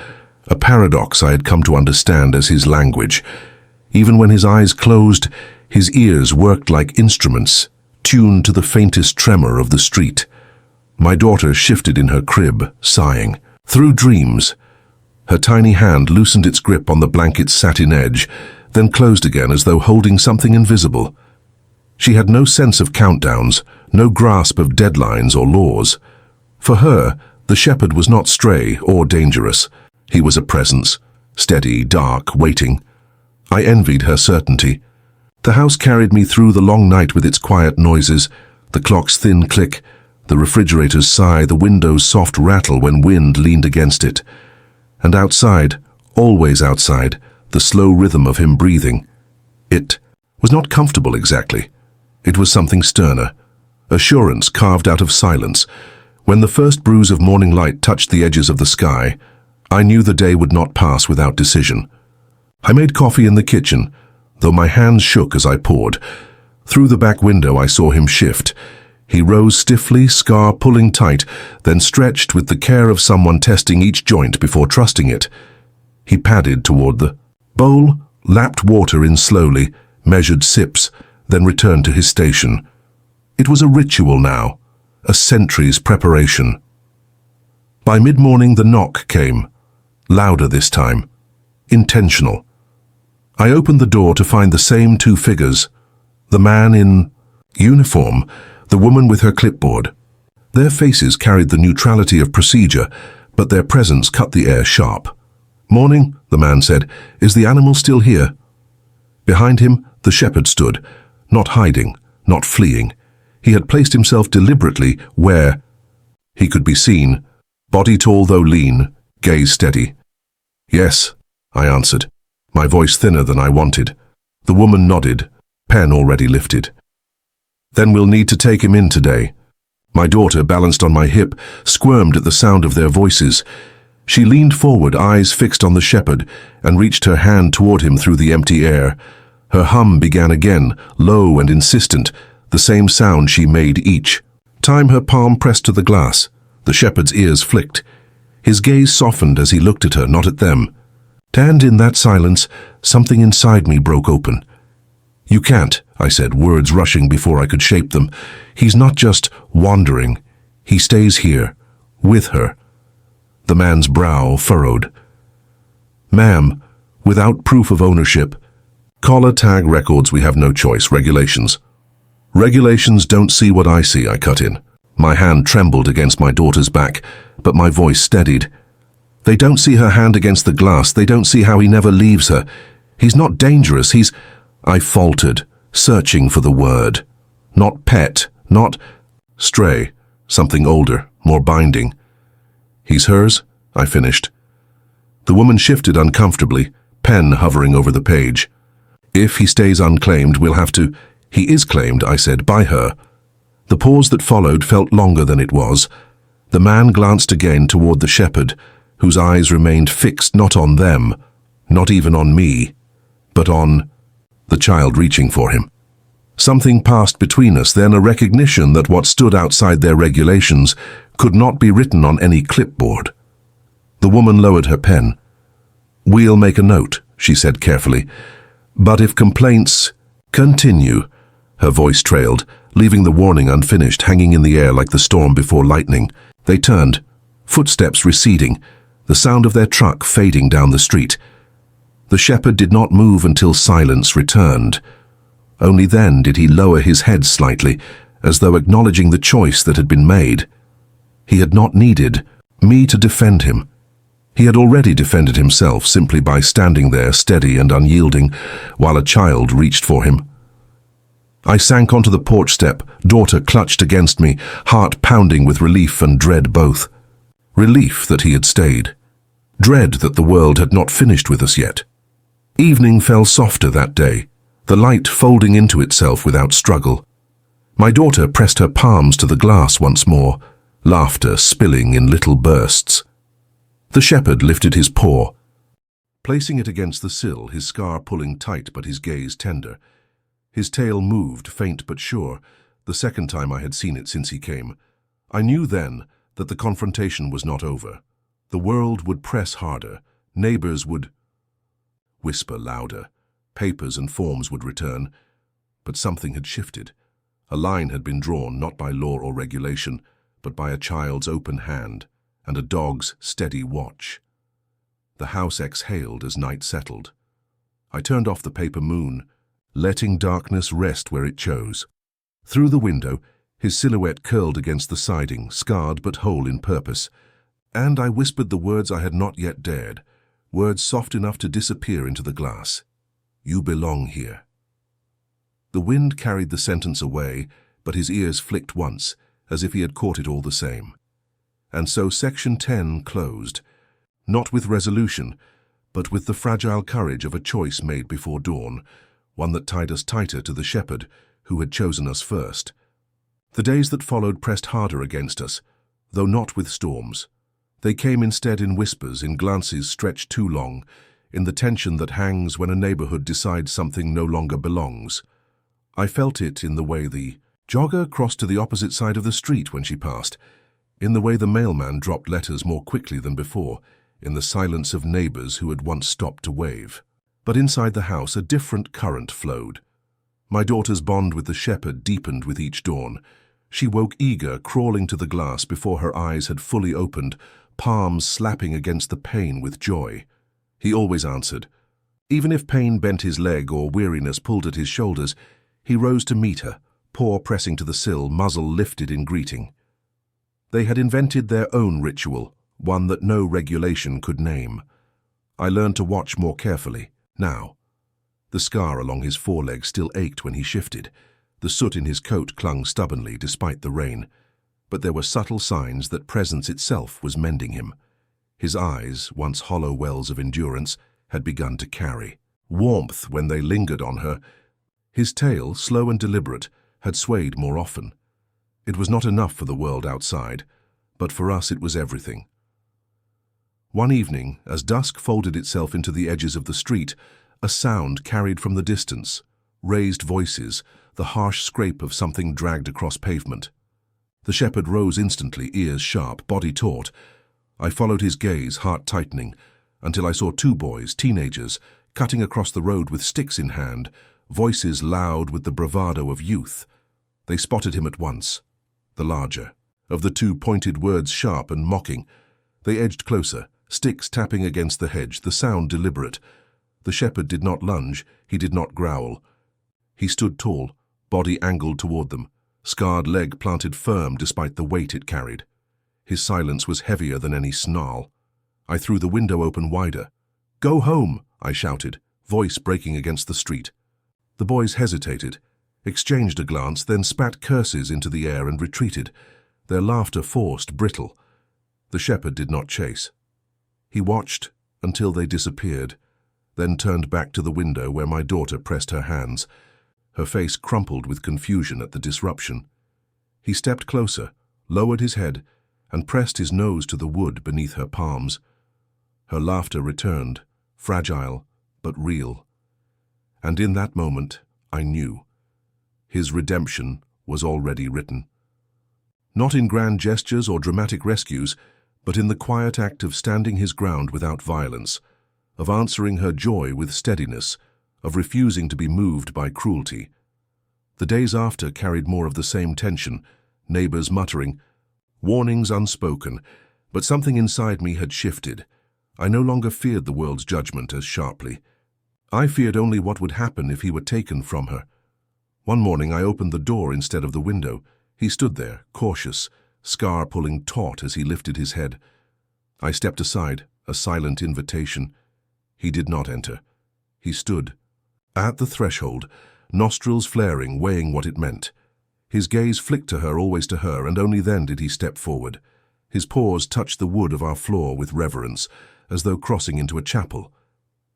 a paradox I had come to understand as his language. Even when his eyes closed, his ears worked like instruments, tuned to the faintest tremor of the street. My daughter shifted in her crib, sighing. Through dreams, her tiny hand loosened its grip on the blanket's satin edge, then closed again as though holding something invisible. She had no sense of countdowns, no grasp of deadlines or laws. For her, the shepherd was not stray or dangerous. He was a presence, steady, dark, waiting. I envied her certainty. The house carried me through the long night with its quiet noises, the clock's thin click, the refrigerator's sigh, the window's soft rattle when wind leaned against it. And outside, always outside, the slow rhythm of him breathing. It was not comfortable exactly. It was something sterner, assurance carved out of silence. When the first bruise of morning light touched the edges of the sky, I knew the day would not pass without decision. I made coffee in the kitchen, though my hands shook as I poured. Through the back window I saw him shift. He rose stiffly, scar pulling tight, then stretched with the care of someone testing each joint before trusting it. He padded toward the bowl, lapped water in slowly, measured sips, then returned to his station. It was a ritual now, a century's preparation. By mid-morning the knock came, louder this time, intentional. I opened the door to find the same two figures, the man in Uniform, the woman with her clipboard. Their faces carried the neutrality of procedure, but their presence cut the air sharp. "Morning," the man said. "Is the animal still here?" Behind him, the shepherd stood, not hiding, not fleeing. He had placed himself deliberately where he could be seen, body tall though lean, gaze steady. "Yes," I answered, my voice thinner than I wanted. The woman nodded, pen already lifted. "Then we'll need to take him in today." My daughter, balanced on my hip, squirmed at the sound of their voices. She leaned forward, eyes fixed on the shepherd, and reached her hand toward him through the empty air. Her hum began again, low and insistent, the same sound she made each time her palm pressed to the glass. The shepherd's ears flicked. His gaze softened as he looked at her, not at them. And in that silence, something inside me broke open. "You can't," I said, words rushing before I could shape them. "He's not just wandering. He stays here, with her." The man's brow furrowed. "Ma'am, without proof of ownership, collar tag records, we have no choice. Regulations." "Regulations don't see what I see," I cut in. My hand trembled against my daughter's back, but my voice steadied. "They don't see her hand against the glass. They don't see how he never leaves her. He's not dangerous. He's—" I faltered, searching for the word. Not pet, not stray, something older, more binding. "He's hers," I finished. The woman shifted uncomfortably, pen hovering over the page. "If he stays unclaimed, we'll have to—" "He is claimed," I said, "by her." The pause that followed felt longer than it was. The man glanced again toward the shepherd, whose eyes remained fixed not on them, not even on me, but on the child reaching for him. Something passed between us, then a recognition that what stood outside their regulations could not be written on any clipboard. The woman lowered her pen. "We'll make a note," she said carefully. "But if complaints continue—" Her voice trailed, leaving the warning unfinished, hanging in the air like the storm before lightning. They turned, footsteps receding, the sound of their truck fading down the street. The shepherd did not move until silence returned. Only then did he lower his head slightly, as though acknowledging the choice that had been made. He had not needed me to defend him. He had already defended himself simply by standing there steady and unyielding while a child reached for him. I sank onto the porch step, daughter clutched against me, heart pounding with relief and dread both. Relief that he had stayed. Dread that the world had not finished with us yet. Evening fell softer that day, the light folding into itself without struggle. My daughter pressed her palms to the glass once more, laughter spilling in little bursts. The shepherd lifted his paw, placing it against the sill, his scar pulling tight but his gaze tender. His tail moved, faint but sure, the second time I had seen it since he came. I knew then that the confrontation was not over. The world would press harder, neighbors would whisper louder, papers and forms would return. But something had shifted. A line had been drawn not by law or regulation, but by a child's open hand and a dog's steady watch. The house exhaled as night settled. I turned off the paper moon, letting darkness rest where it chose. Through the window, his silhouette curled against the siding, scarred but whole in purpose. And I whispered the words I had not yet dared, words soft enough to disappear into the glass. "You belong here." The wind carried the sentence away, but his ears flicked once, as if he had caught it all the same. And so Section 10 closed, not with resolution, but with the fragile courage of a choice made before dawn, one that tied us tighter to the shepherd who had chosen us first. The days that followed pressed harder against us, though not with storms. They came instead in whispers, in glances stretched too long, in the tension that hangs when a neighborhood decides something no longer belongs. I felt it in the way the jogger crossed to the opposite side of the street when she passed, in the way the mailman dropped letters more quickly than before, in the silence of neighbors who had once stopped to wave. But inside the house a different current flowed. My daughter's bond with the shepherd deepened with each dawn. She woke eager, crawling to the glass before her eyes had fully opened, palms slapping against the pane with joy. He always answered. Even if pain bent his leg or weariness pulled at his shoulders, he rose to meet her, paw pressing to the sill, muzzle lifted in greeting. They had invented their own ritual, one that no regulation could name. I learned to watch more carefully, now. The scar along his foreleg still ached when he shifted. The soot in his coat clung stubbornly despite the rain. But there were subtle signs that presence itself was mending him. His eyes, once hollow wells of endurance, had begun to carry warmth when they lingered on her. His tail, slow and deliberate, had swayed more often. It was not enough for the world outside, but for us it was everything. One evening, as dusk folded itself into the edges of the street, a sound carried from the distance, raised voices, the harsh scrape of something dragged across pavement. The shepherd rose instantly, ears sharp, body taut. I followed his gaze, heart tightening, until I saw two boys, teenagers, cutting across the road with sticks in hand, voices loud with the bravado of youth. They spotted him at once, the larger. Of the two, pointed words sharp and mocking. They edged closer, sticks tapping against the hedge, the sound deliberate. The shepherd did not lunge, he did not growl. He stood tall, body angled toward them, scarred leg planted firm despite the weight it carried. His silence was heavier than any snarl. I threw the window open wider. "Go home!" I shouted, voice breaking against the street. The boys hesitated, exchanged a glance, then spat curses into the air and retreated, their laughter forced, brittle. The shepherd did not chase. He watched until they disappeared, then turned back to the window where my daughter pressed her hands, her face crumpled with confusion at the disruption. He stepped closer, lowered his head, and pressed his nose to the wood beneath her palms. Her laughter returned, fragile but real. And in that moment, I knew. His redemption was already written. Not in grand gestures or dramatic rescues, but in the quiet act of standing his ground without violence, of answering her joy with steadiness, of refusing to be moved by cruelty. The days after carried more of the same tension, neighbors muttering, warnings unspoken, but something inside me had shifted. I no longer feared the world's judgment as sharply. I feared only what would happen if he were taken from her. One morning I opened the door instead of the window. He stood there, cautious, scar pulling taut as he lifted his head. I stepped aside, a silent invitation. He did not enter. He stood. At the threshold, nostrils flaring, weighing what it meant. His gaze flicked to her, always to her, and only then did he step forward. His paws touched the wood of our floor with reverence, as though crossing into a chapel.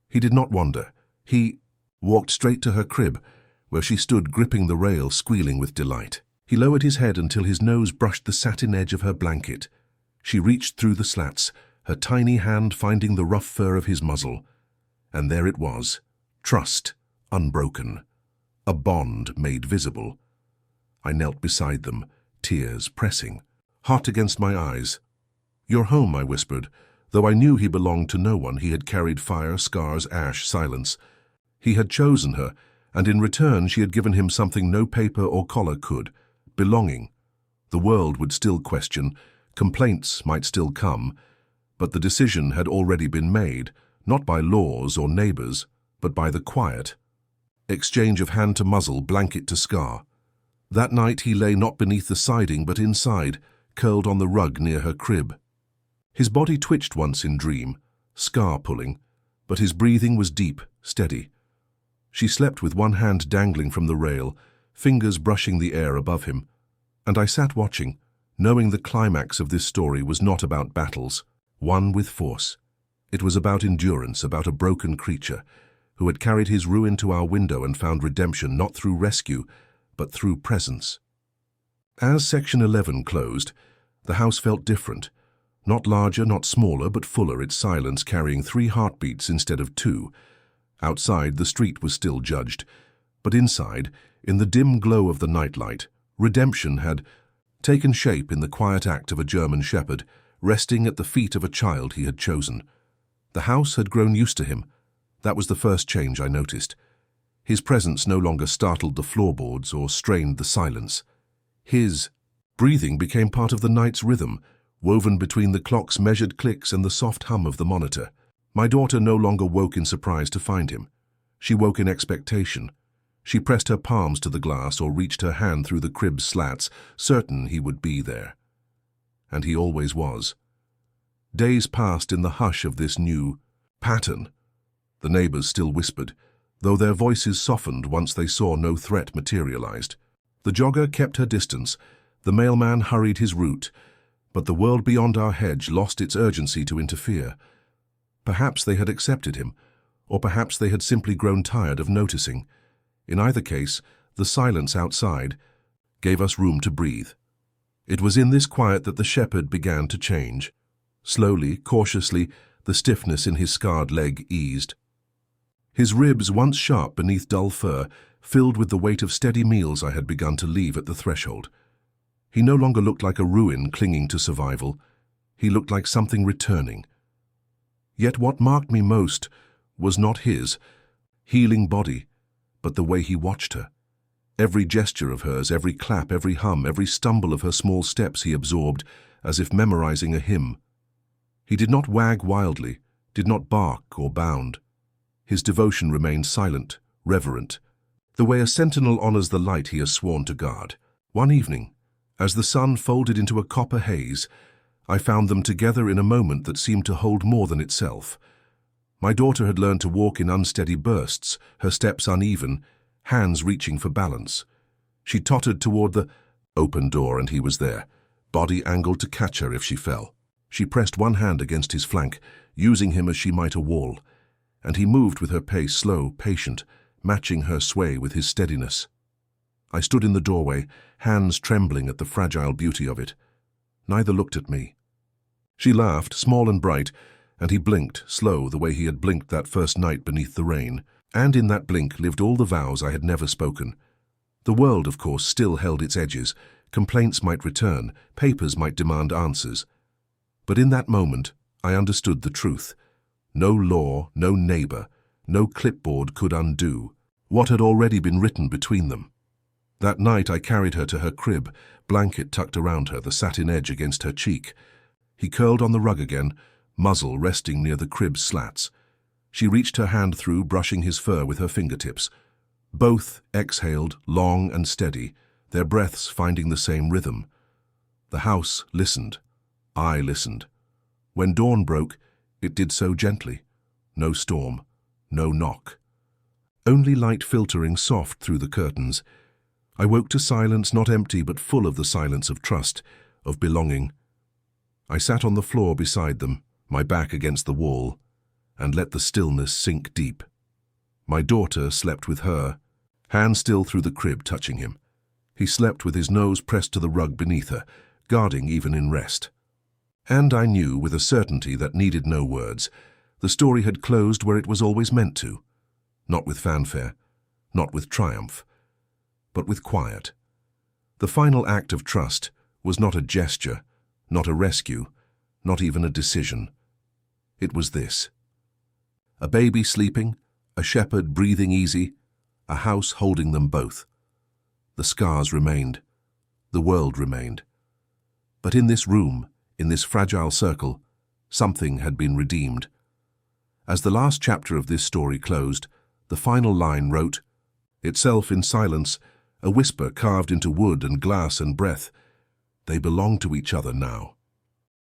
He did not wander. He walked straight to her crib, where she stood gripping the rail, squealing with delight. He lowered his head until his nose brushed the satin edge of her blanket. She reached through the slats, her tiny hand finding the rough fur of his muzzle. And there it was, trust, unbroken, a bond made visible. I knelt beside them, tears pressing, hot against my eyes. "You're home," I whispered, though I knew he belonged to no one. He had carried fire, scars, ash, silence. He had chosen her, and in return she had given him something no paper or collar could, belonging. The world would still question, complaints might still come, but the decision had already been made, not by laws or neighbors, but by the quiet. Exchange of hand to muzzle, blanket to scar. That night he lay not beneath the siding but inside, curled on the rug near her crib. His body twitched once in dream, scar pulling, but his breathing was deep, steady. She slept with one hand dangling from the rail, fingers brushing the air above him, and I sat watching, knowing the climax of this story was not about battles, won with force. It was about endurance, about a broken creature who had carried his ruin to our window and found redemption not through rescue, but through presence. As Section 11 closed, the house felt different. Not larger, not smaller, but fuller, its silence carrying 3 heartbeats instead of 2. Outside, the street was still judged, but inside, in the dim glow of the nightlight, redemption had taken shape in the quiet act of a German shepherd, resting at the feet of a child he had chosen. The house had grown used to him. That was the first change I noticed. His presence no longer startled the floorboards or strained the silence. His breathing became part of the night's rhythm, woven between the clock's measured clicks and the soft hum of the monitor. My daughter no longer woke in surprise to find him. She woke in expectation. She pressed her palms to the glass or reached her hand through the crib's slats, certain he would be there. And he always was. Days passed in the hush of this new pattern. The neighbors still whispered, though their voices softened once they saw no threat materialized. The jogger kept her distance, the mailman hurried his route, but the world beyond our hedge lost its urgency to interfere. Perhaps they had accepted him, or perhaps they had simply grown tired of noticing. In either case, the silence outside gave us room to breathe. It was in this quiet that the shepherd began to change. Slowly, cautiously, the stiffness in his scarred leg eased. His ribs, once sharp beneath dull fur, filled with the weight of steady meals I had begun to leave at the threshold. He no longer looked like a ruin clinging to survival. He looked like something returning. Yet what marked me most was not his healing body, but the way he watched her. Every gesture of hers, every clap, every hum, every stumble of her small steps he absorbed, as if memorizing a hymn. He did not wag wildly, did not bark or bound. His devotion remained silent, reverent, the way a sentinel honors the light he has sworn to guard. One evening, as the sun folded into a copper haze, I found them together in a moment that seemed to hold more than itself. My daughter had learned to walk in unsteady bursts, her steps uneven, hands reaching for balance. She tottered toward the open door, and he was there, body angled to catch her if she fell. She pressed one hand against his flank, using him as she might a wall, and he moved with her pace, slow, patient, matching her sway with his steadiness. I stood in the doorway, hands trembling at the fragile beauty of it. Neither looked at me. She laughed, small and bright, and he blinked, slow, the way he had blinked that first night beneath the rain. And in that blink lived all the vows I had never spoken. The world, of course, still held its edges. Complaints might return, papers might demand answers. But in that moment, I understood the truth. No law, no neighbor, no clipboard could undo what had already been written between them. That night I carried her to her crib, blanket tucked around her, the satin edge against her cheek. He curled on the rug again, muzzle resting near the crib's slats. She reached her hand through, brushing his fur with her fingertips. Both exhaled, long and steady, their breaths finding the same rhythm. The house listened. I listened. When dawn broke, it did so gently. No storm, no knock. Only light filtering soft through the curtains. I woke to silence not empty but full of the silence of trust, of belonging. I sat on the floor beside them, my back against the wall, and let the stillness sink deep. My daughter slept with her, hand still through the crib touching him. He slept with his nose pressed to the rug beneath her, guarding even in rest. And I knew with a certainty that needed no words, the story had closed where it was always meant to. Not with fanfare, not with triumph, but with quiet. The final act of trust was not a gesture, not a rescue, not even a decision. It was this. A baby sleeping, a shepherd breathing easy, a house holding them both. The scars remained. The world remained. But in this room, in this fragile circle, something had been redeemed. As the last chapter of this story closed, the final line wrote, itself in silence, a whisper carved into wood and glass and breath, they belong to each other now.